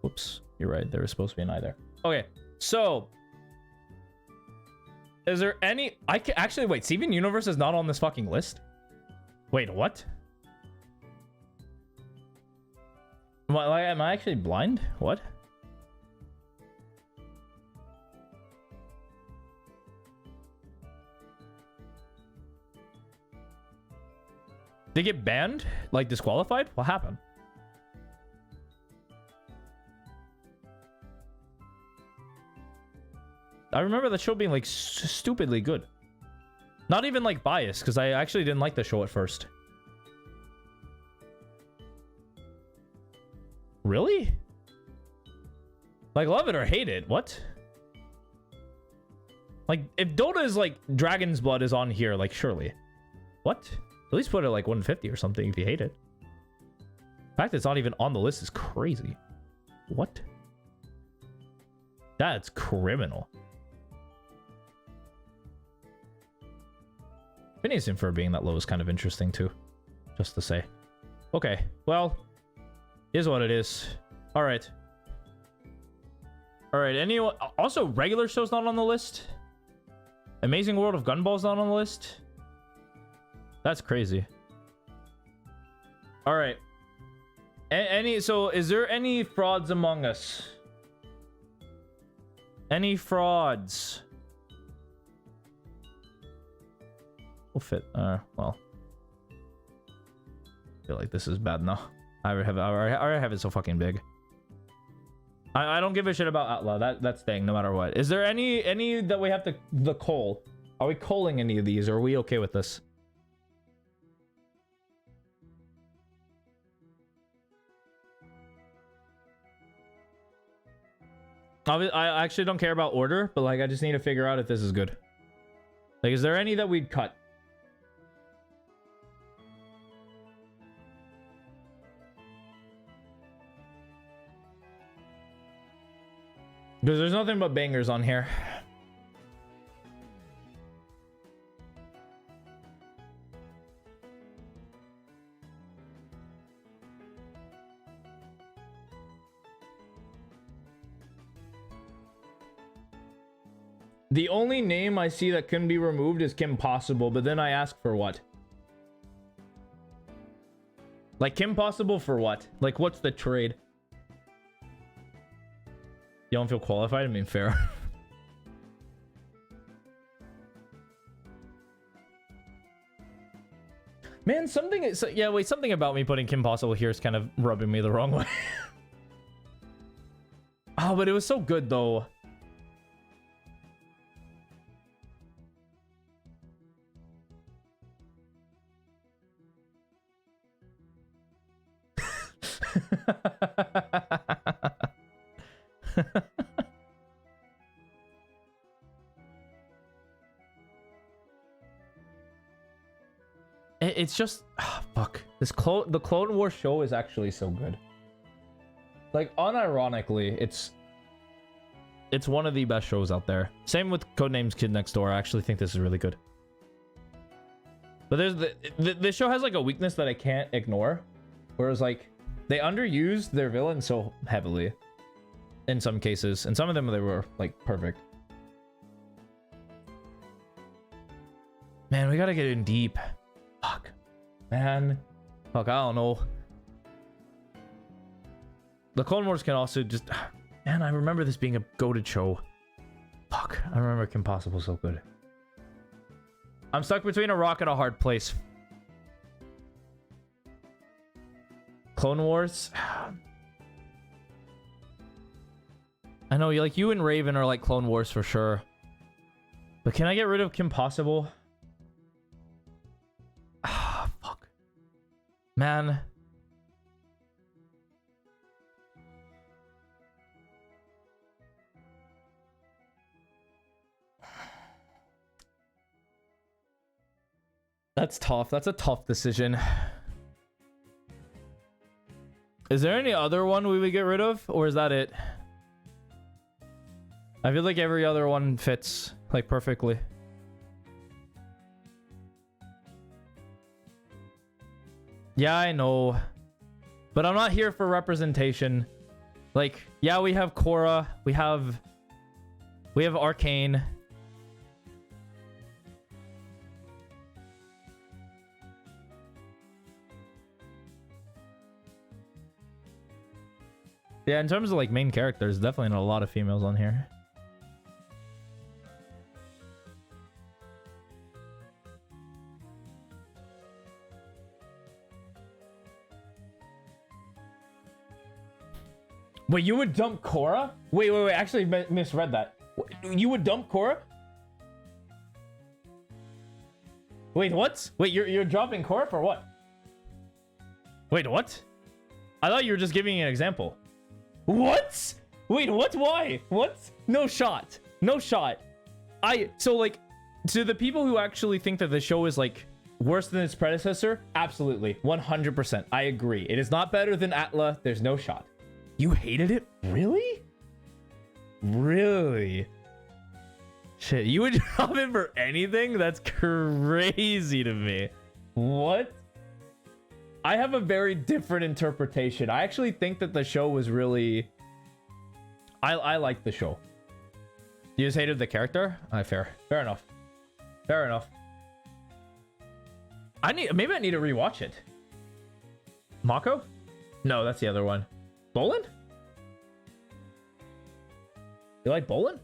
Speaker 1: Whoops, you're right. There was supposed to be an I there. Okay, so is there any? I can actually wait. Steven Universe is not on this fucking list. Wait, what? Am I actually blind? What? They get banned? Like disqualified? What happened? I remember the show being like stupidly good. Not even like biased, because I actually didn't like the show at first. Really? Like love it or hate it? What? Like if Dota is like Dragon's Blood is on here, like surely. What? At least put it like 150 or something if you hate it. The fact that it's not even on the list is crazy. What? That's criminal. Phineas and Ferb being that low is kind of interesting too, just to say. Okay, well, is what it is. All right. All right. Anyone? Also, regular show's not on the list. Amazing World of Gumball's not on the list. That's crazy. All right. So is there any frauds among us? Any frauds? Will fit. Well, I feel like this is bad now. I already have it so fucking big. I don't give a shit about Outlaw. That's staying no matter what. Is there any that we have to the coal? Are we coaling any of these, or are we okay with this? I actually don't care about order, but like I just need to figure out if this is good. Like, is there any that we'd cut? Because there's nothing but bangers on here. The only name I see that couldn't be removed is Kim Possible, but then I ask for what? Like, Kim Possible for what? Like, what's the trade? You don't feel qualified? I mean, fair. Man, something is... Yeah, wait, something about me putting Kim Possible here is kind of rubbing me the wrong way. Oh, but it was so good, though. It's just fuck. The Clone Wars show is actually so good. Like, unironically, it's one of the best shows out there. Same with Codenames Kid Next Door. I actually think this is really good. But there's this show has like a weakness that I can't ignore. Whereas like they underused their villain so heavily in some cases. And some of them they were like perfect. Man, we gotta get in deep. Fuck. Man. Fuck, I don't know. The Clone Wars can also just... Man, I remember this being a goated show. Fuck, I remember Kim Possible so good. I'm stuck between a rock and a hard place. Clone Wars? I know, like, you and Raven are like Clone Wars for sure. But can I get rid of Kim Possible? Ah, fuck. Man. That's tough. That's a tough decision. Is there any other one we would get rid of? Or is that it? I feel like every other one fits, like, perfectly. Yeah, I know. But I'm not here for representation. Like, yeah, we have Korra. We have Arcane. Yeah, in terms of like main characters, definitely not a lot of females on here. Wait, you would dump Korra? Wait, actually misread that. You would dump Korra? Wait, what? Wait, you're dropping Korra for what? Wait, what? I thought you were just giving an example. What? Wait, what? Why? What? No shot. No shot. So like, to the people who actually think that the show is like worse than its predecessor, absolutely. 100%. I agree. It is not better than Atla. There's no shot. You hated it? Really? Really? Shit, you would drop it for anything? That's crazy to me. What? I have a very different interpretation. I actually think that the show was really... I like the show. You just hated the character? Fair. Fair enough. Fair enough. Maybe I need to rewatch it. Mako? No, that's the other one. Bolin? You like Bolin?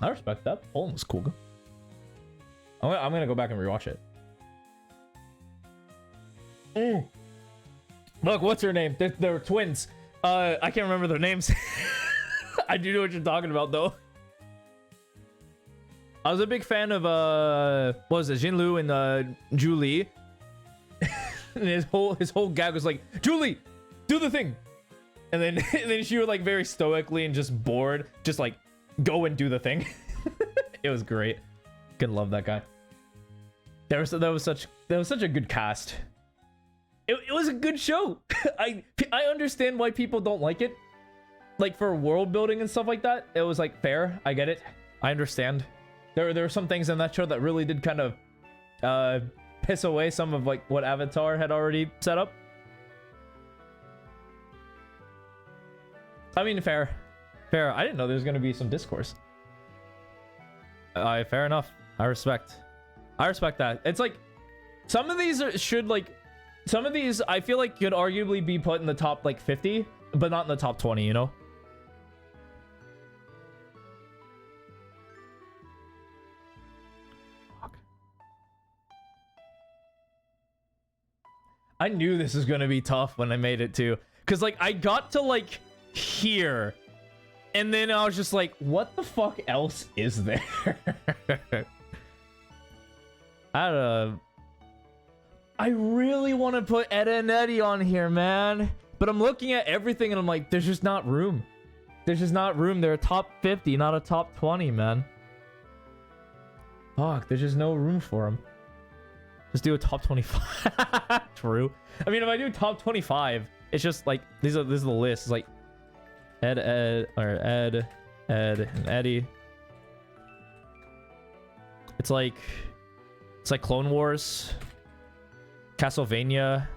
Speaker 1: I respect that. Bolin was cool. I'm gonna go back and rewatch it. Look, what's her name? They're twins. I can't remember their names. I do know what you're talking about, though. I was a big fan of what was it, Jinlu and Julie. And his whole gag was like, Julie, do the thing. And then she would like very stoically and just bored, just like go and do the thing. It was great. Could love that guy. That was such a good cast. It was a good show. I understand why people don't like it. Like for world building and stuff like that, it was like fair. I get it. I understand. There were some things in that show that really did kind of piss away some of like what Avatar had already set up. I mean, fair. I didn't know there was gonna be some discourse. Fair enough. I respect that. It's like some of these some of these I feel like could arguably be put in the top like 50, but not in the top 20, you know? Fuck. I knew this was gonna be tough when I made it too. Cause like I got to like here and then I was just like, what the fuck else is there? I really want to put Ed and Eddie on here, man. But I'm looking at everything and I'm like, there's just not room. There's just not room. They're a top 50, not a top 20, man. Fuck, there's just no room for them. Just do a top 25. True. I mean, if I do top 25, it's just like, this is the list. It's like Ed, and Eddie. It's like Clone Wars, Castlevania.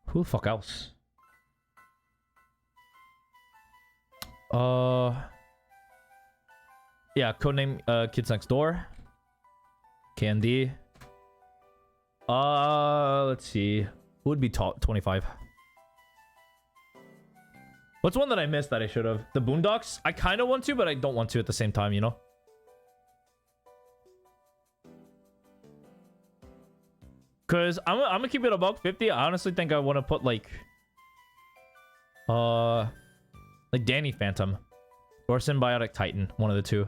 Speaker 1: Who the fuck else? Yeah, Codename Kids Next Door. Candy. Let's see. Who would be top 25? What's one that I missed that I should have? The Boondocks? I kind of want to, but I don't want to at the same time, you know? Because I'm gonna keep it above 50. I honestly think I want to put like Danny Phantom or Symbiotic Titan, one of the two.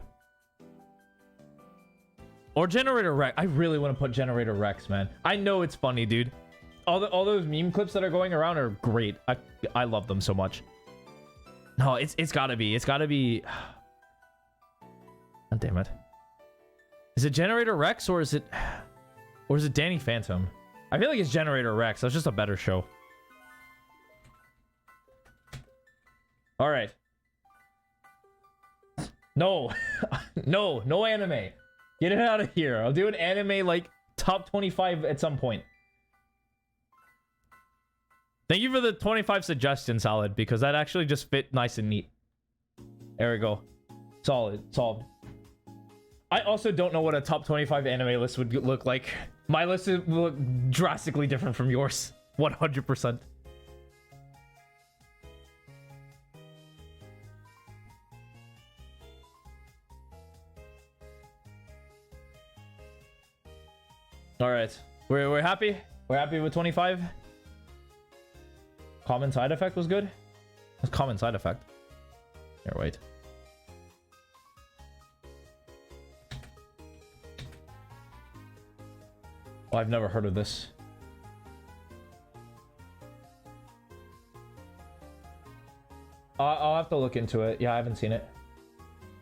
Speaker 1: Or Generator Rex. I really want to put Generator Rex, man. I know it's funny, dude. All those meme clips that are going around are great. I love them so much. No, it's gotta be. It's gotta be. God damn it. Is it Generator Rex or is it Danny Phantom? I feel like it's Generator Rex. That's just a better show. All right. No, no anime. Get it out of here. I'll do an anime like top 25 at some point. Thank you for the 25 suggestions, Solid, because that actually just fit nice and neat. There we go. Solid. Solved. I also don't know what a top 25 anime list would look like. My list would look drastically different from yours. 100%. All right. We're happy? We're happy with 25? Common side effect was good? What's common side effect? Here, wait. Oh, I've never heard of this. I'll have to look into it. Yeah, I haven't seen it.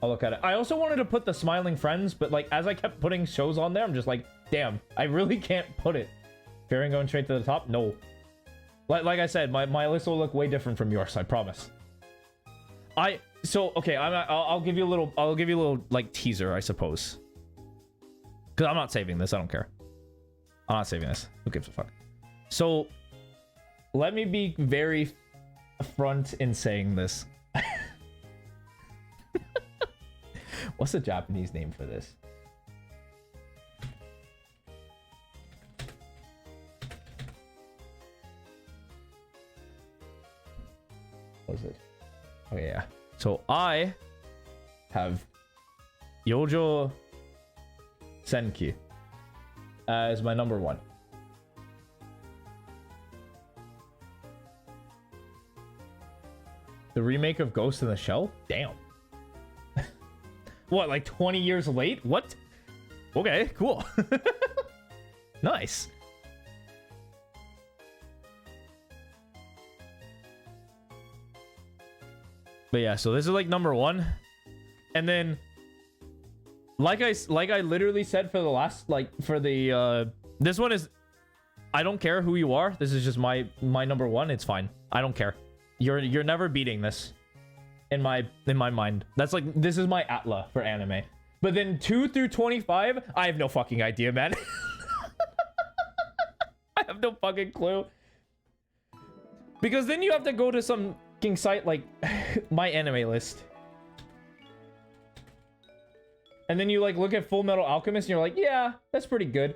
Speaker 1: I'll look at it. I also wanted to put the Smiling Friends, but like as I kept putting shows on there, I'm just like, damn, I really can't put it. Fearing going straight to the top? No. Like I said, my list will look way different from yours, I promise. Okay, I'll give you a little like teaser, I suppose. Cause I'm not saving this, I don't care. I'm not saving this. Who gives a fuck? So let me be very front in saying this. What's the Japanese name for this? What is it? Oh yeah. So I have Yojo Senki as my number one. The remake of Ghost in the Shell? Damn. What, like 20 years late? What? Okay, cool. Nice. But yeah, so this is like number 1. And then like I literally said for the last, like, for the this one is, I don't care who you are. This is just my number 1. It's fine. I don't care. You're never beating this in my mind. That's like, this is my Atla for anime. But then 2 through 25, I have no fucking idea, man. I have no fucking clue. Because then you have to go to some fucking site like my anime list. And then you like look at Full Metal Alchemist and you're like, yeah, that's pretty good.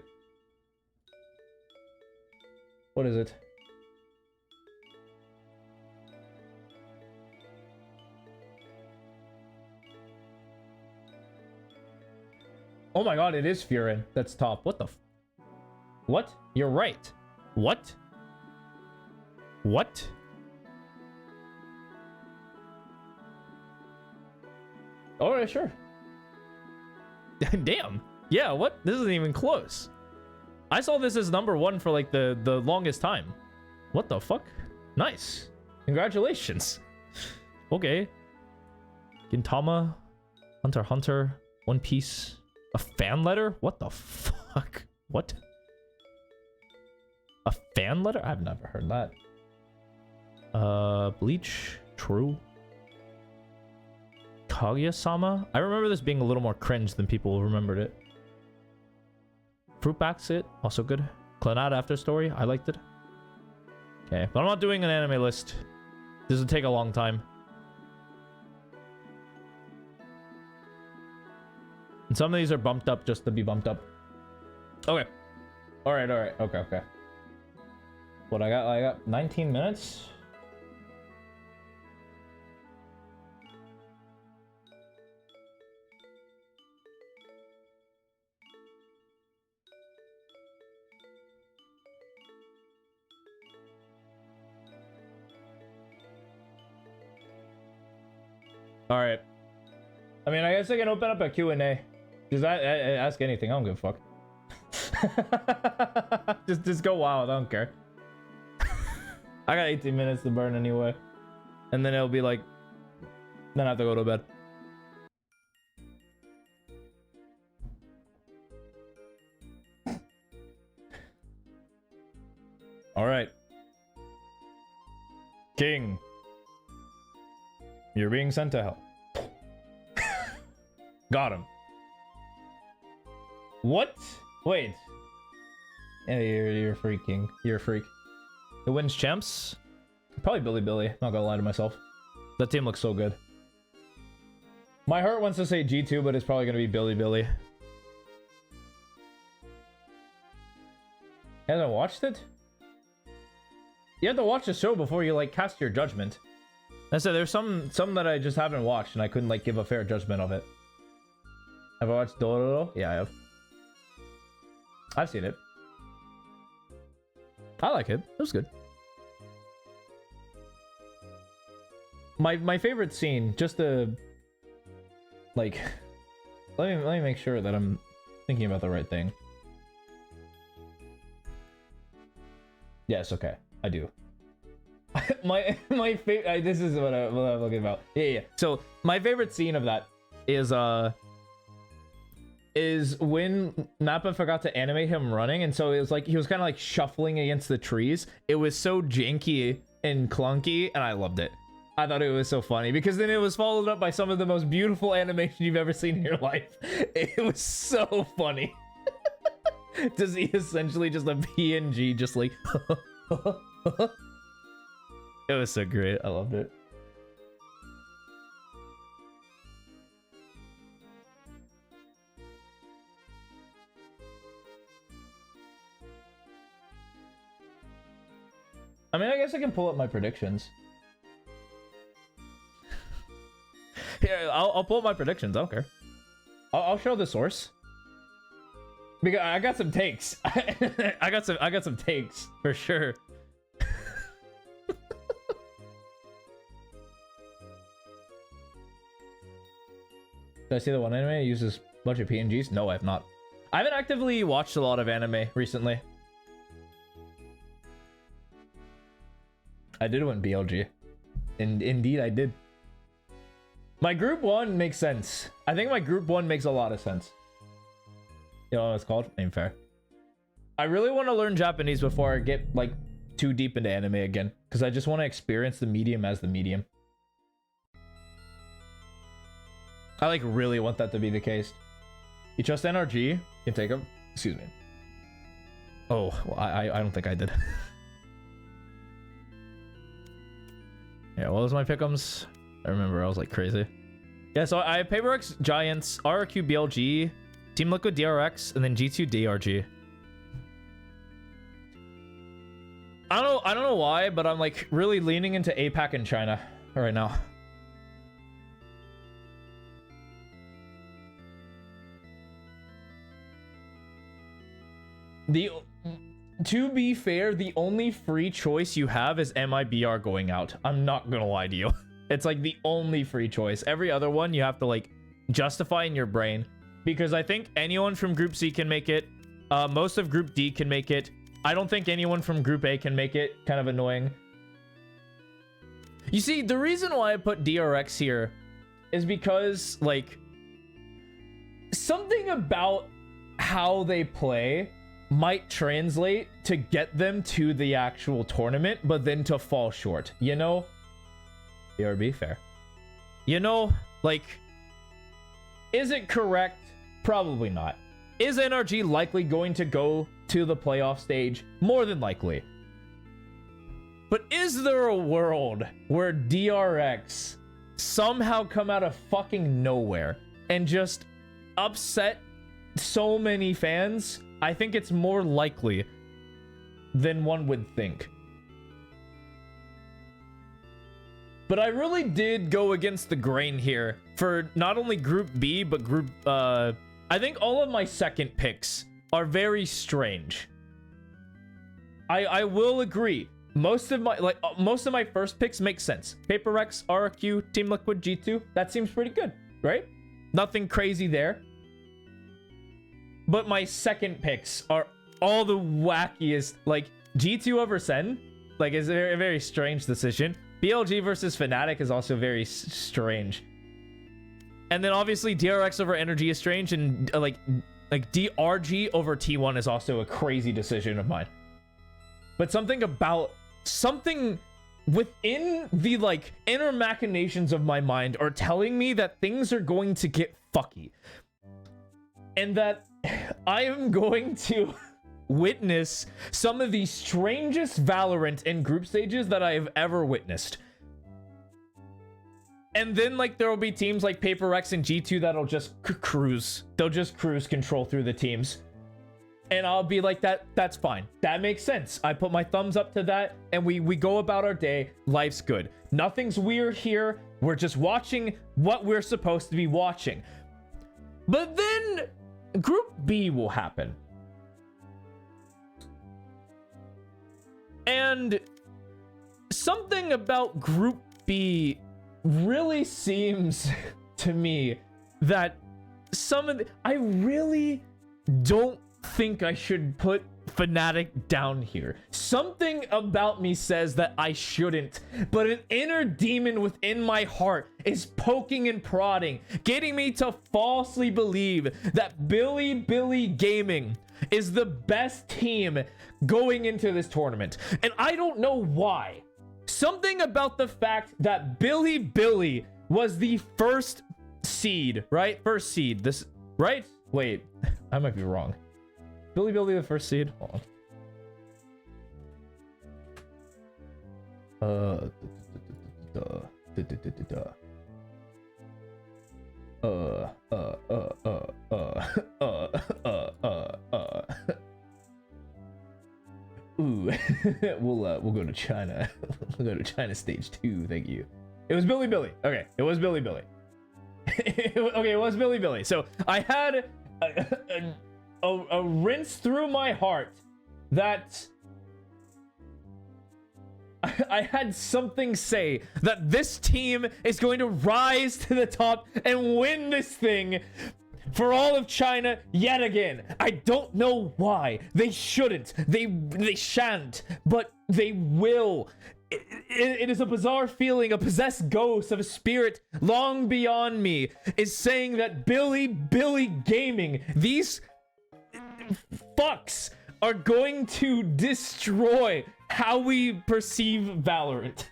Speaker 1: What is it? Oh my god, it is Furin. That's top. What the What? You're right. What? What? Alright, sure. Damn. Yeah, what? This isn't even close. I saw this as number 1 for like the longest time. What the fuck? Nice. Congratulations. Okay. Gintama, Hunter x Hunter, One Piece, a fan letter? What the fuck? What? A fan letter? I've never heard that. Bleach, true. Kaguya-sama? I remember this being a little more cringe than people remembered it. Fruit Basket, also good. Clannad After Story, I liked it. Okay, but I'm not doing an anime list. This would take a long time. And some of these are bumped up just to be bumped up. Okay. Alright, okay. What I got 19 minutes? All right. I mean, I guess I can open up a Q&A. Just ask anything. I don't give a fuck. just go wild. I don't care. I got 18 minutes to burn anyway. And then it'll be like... Then I have to go to bed. All right. King. You're being sent to hell. Got him. What? Wait. Yeah, you're a freak, King. You're a freak. Who wins champs? Probably Billy. Not gonna lie to myself. That team looks so good. My heart wants to say G2, but it's probably gonna be Billy. You haven't watched it? You have to watch the show before you like cast your judgment. I said there's some that I just haven't watched and I couldn't like give a fair judgment of it. Have I watched Dororo? Yeah, I have. I've seen it. I like it. It was good. My favorite scene, just to like let me make sure that I'm thinking about the right thing. Yes, okay. I do. my favorite. This is what I'm looking about. Yeah. So my favorite scene of that is when Mappa forgot to animate him running, and so it was like he was kind of like shuffling against the trees. It was so janky and clunky, and I loved it. I thought it was so funny because then it was followed up by some of the most beautiful animation you've ever seen in your life. It was so funny. To see essentially just a PNG just like it was so great. I loved it. I mean, I guess I can pull up my predictions. Here, I'll pull up my predictions. I don't care. I'll show the source. Because I got some takes. I got some takes for sure. Did I see the one anime that uses a bunch of PNGs? No, I have not. I haven't actively watched a lot of anime recently. I did win BLG. Indeed, I did. My group 1 makes sense. I think my group 1 makes a lot of sense. You know what it's called? Ain't fair. I really want to learn Japanese before I get like too deep into anime again, because I just want to experience the medium as the medium. I like really want that to be the case. You trust NRG? You can take him. Excuse me. Oh, well, I don't think I did. Yeah, what was my pick'ems? I remember I was like crazy. Yeah, so I have PaperX, Giants, RRQ, BLG, Team Liquid, DRX, and then G2, DRG. I don't know why, but I'm like really leaning into APAC and China right now. To be fair, the only free choice you have is MIBR going out. I'm not gonna lie to you. It's like the only free choice. Every other one you have to like justify in your brain, because I think anyone from Group C can make it. Most of Group D can make it. I don't think anyone from Group A can make it. Kind of annoying. You see, the reason why I put DRX here is because like something about how they play might translate to get them to the actual tournament, but then to fall short, you know? BRB, fair. You know, like, is it correct? Probably not. Is NRG likely going to go to the playoff stage? More than likely. But is there a world where DRX somehow come out of fucking nowhere and just upset so many fans? I think it's more likely than one would think. But I really did go against the grain here for not only Group B, but Group... I think all of my second picks are very strange. I will agree. Most of my first picks make sense. PaperX, RRQ, Team Liquid, G2. That seems pretty good, right? Nothing crazy there. But my second picks are all the wackiest. Like, G2 over Sen, like, is a very strange decision. BLG versus Fnatic is also very strange. And then obviously DRX over Energy is strange, and like DRG over T1 is also a crazy decision of mine. But something within the like inner machinations of my mind are telling me that things are going to get fucky. And that I am going to witness some of the strangest Valorant in group stages that I have ever witnessed. And then like there will be teams like PaperX and G2 that'll just cruise. They'll just cruise control through the teams. And I'll be like, that's fine. That makes sense. I put my thumbs up to that, and we go about our day. Life's good. Nothing's weird here. We're just watching what we're supposed to be watching. But then Group B will happen. And something about Group B really seems to me that I really don't think I should put Fnatic down here. Something about me says that I shouldn't, but an inner demon within my heart is poking and prodding, getting me to falsely believe that Billy Gaming is the best team going into this tournament. And I don't know why. Something about the fact that Billy was the first seed, right? First seed. This, right? Wait, I might be wrong. Billy the first seed? Hold on. Ooh, we'll go to China. We'll go to China stage 2. Thank you. It was Billy. Okay, it was Billy. Okay, it was Billy. So I had a rinse through my heart that I had something say that this team is going to rise to the top and win this thing for all of China yet again. I don't know why. They shouldn't. They shan't, but they will. it is a bizarre feeling. A possessed ghost of a spirit long beyond me is saying that Billy Gaming, these fucks are going to destroy how we perceive Valorant.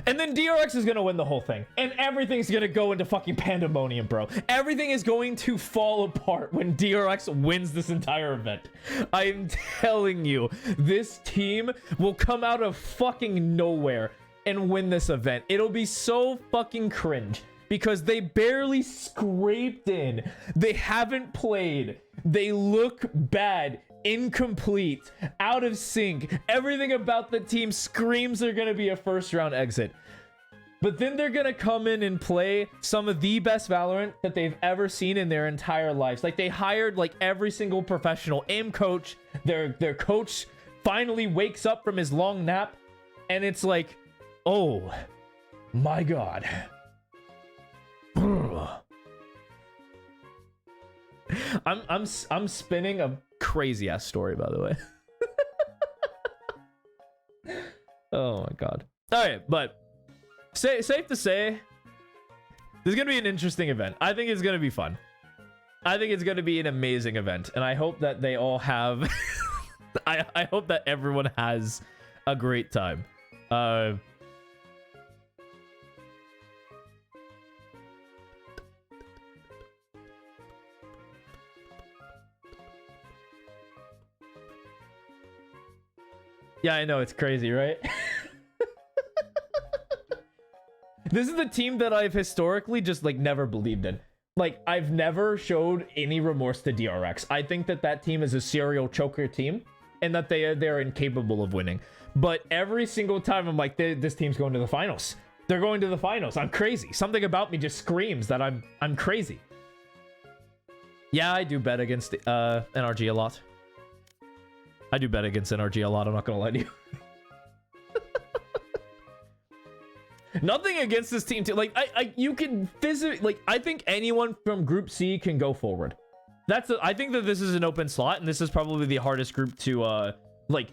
Speaker 1: And then DRX is gonna win the whole thing. And everything's gonna go into fucking pandemonium, bro. Everything is going to fall apart when DRX wins this entire event. I'm telling you, this team will come out of fucking nowhere and win this event. It'll be so fucking cringe because they barely scraped in. They haven't played. They look bad. Incomplete, out of sync. Everything about the team screams they're gonna be a first round exit. But then they're gonna come in and play some of the best Valorant that they've ever seen in their entire lives. Like, they hired like every single professional aim coach. Their coach finally wakes up from his long nap, and it's like, oh my god. I'm spinning a crazy ass story, by the way. Oh my god. All right, but safe to say, this is gonna be an interesting event. I think it's gonna be fun. I think it's gonna be an amazing event, and I hope that they all have. I hope that everyone has a great time. Yeah, I know, it's crazy, right? This is the team that I've historically just, like, never believed in. Like, I've never showed any remorse to DRX. I think that that team is a serial choker team, and that they're incapable of winning. But every single time I'm like, this team's going to the finals. They're going to the finals. I'm crazy. Something about me just screams that I'm crazy. Yeah, I do bet against NRG a lot. I do bet against NRG a lot, I'm not gonna lie to you. Nothing against this team, too. Like, you can physically, like, I think anyone from Group C can go forward. I think that this is an open slot, and this is probably the hardest group to, like,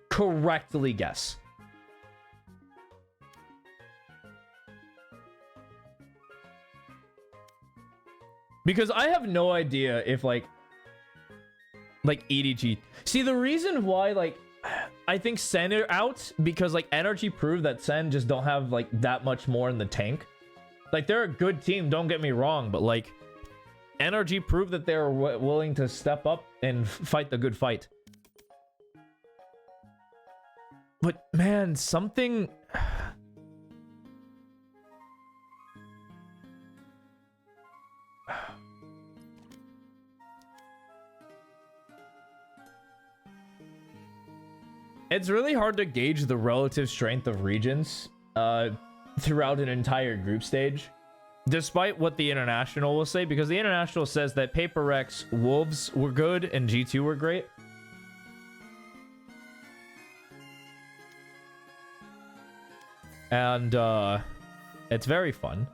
Speaker 1: correctly guess. Because I have no idea if, like EDG. See, the reason why, like, I think Sen are out, because, like, Energy proved that Sen just don't have, like, that much more in the tank. Like, they're a good team, don't get me wrong, but, like, Energy proved that they're willing to step up and fight the good fight. But, man, something... It's really hard to gauge the relative strength of regions throughout an entire group stage, despite what the International will say, because the International says that Paper Rex Wolves were good and G2 were great. And it's very fun.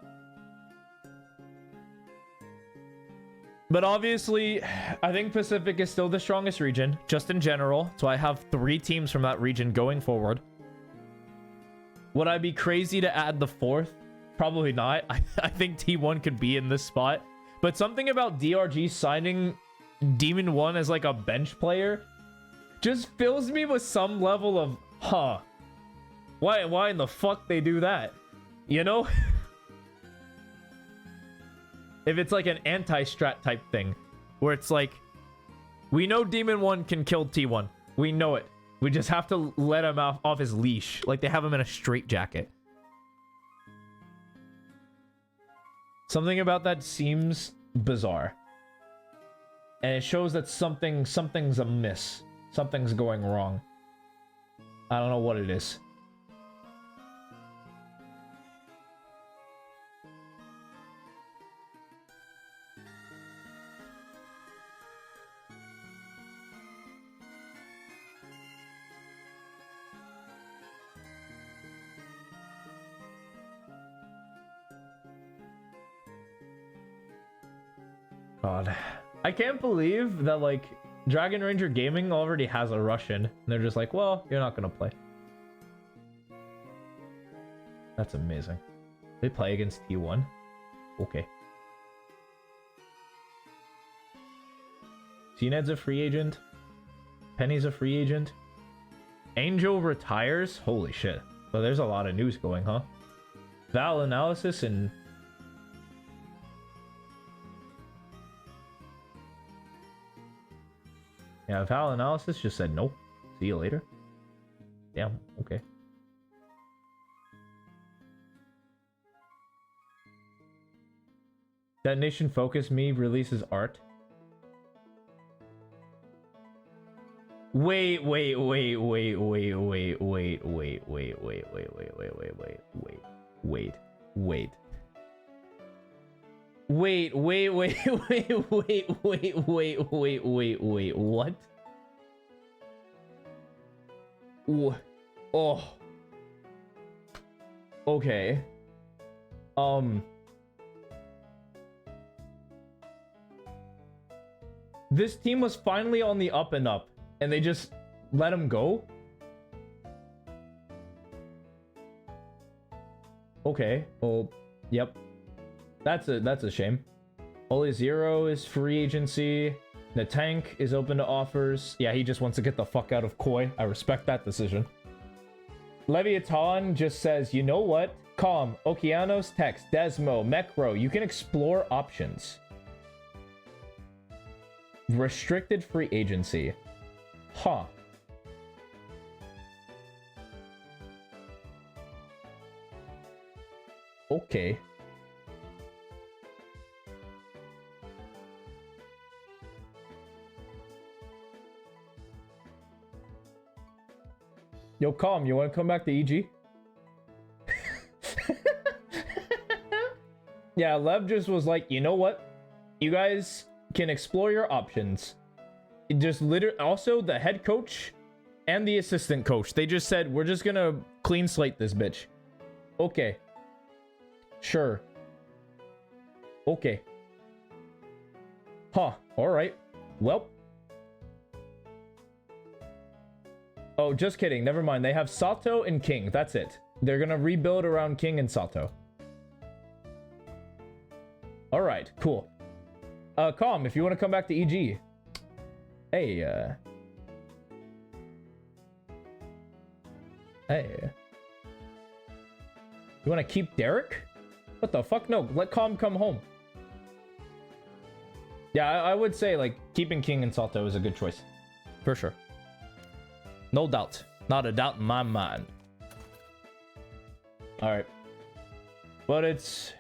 Speaker 1: But obviously, I think Pacific is still the strongest region, just in general. So I have 3 teams from that region going forward. Would I be crazy to add the 4th? Probably not. I think T1 could be in this spot. But something about DRG signing Demon 1 as like a bench player just fills me with some level of, huh. Why in the fuck they do that? You know? If it's like an anti-strat type thing, where it's like, we know Demon 1 can kill T1. We know it. We just have to let him off his leash. Like they have him in a straitjacket. Something about that seems bizarre. And it shows that something's amiss. Something's going wrong. I don't know what it is. God. I can't believe that, like, Dragon Ranger Gaming already has a Russian. And they're just like, well, you're not gonna play. That's amazing. They play against T1? Okay. CNED's a free agent. Penny's a free agent. Angel retires? Holy shit. Well, there's a lot of news going, huh? Val Analysis and... Yeah, Val Analysis just said nope. See you later. Damn, okay. That Nation Focus Me releases art. Wait. Wait. What? Oh. Okay. This team was finally on the up and up, and they just let him go? Okay. Well, yep. That's a shame. Only Zero is free agency. The Tank is open to offers. Yeah, he just wants to get the fuck out of Koi. I respect that decision. Leviathan just says, you know what? Calm, Okeanos, Text, Desmo, Mecro. You can explore options. Restricted free agency. Huh. Okay. Yo, Calm, you want to come back to EG? Yeah, Lev just was like, you know what? You guys can explore your options. It just literally, also the head coach and the assistant coach, they just said, we're just gonna clean slate this bitch. Okay. Sure. Okay. Huh. Alright. Well. Oh, just kidding. Never mind. They have Sato and King. That's it. They're gonna rebuild around King and Sato. Alright. Cool. Calm, if you want to come back to EG. Hey, Hey. You want to keep Derek? What the fuck? No, let Calm come home. Yeah, I would say, like, keeping King and Salto is a good choice. For sure. No doubt. Not a doubt in my mind. Alright. But it's...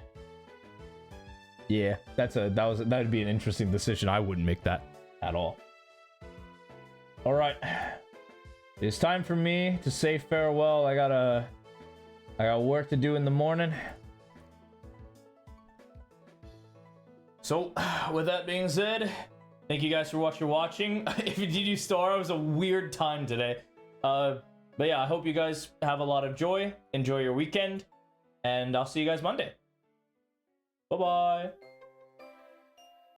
Speaker 1: Yeah, that'd be an interesting decision. I wouldn't make that at all. Alright. It's time for me to say farewell. I got work to do in the morning. So, with that being said, thank you guys for watching. If you did you star, it was a weird time today. But yeah, I hope you guys have a lot of joy. Enjoy your weekend. And I'll see you guys Monday. Bye-bye.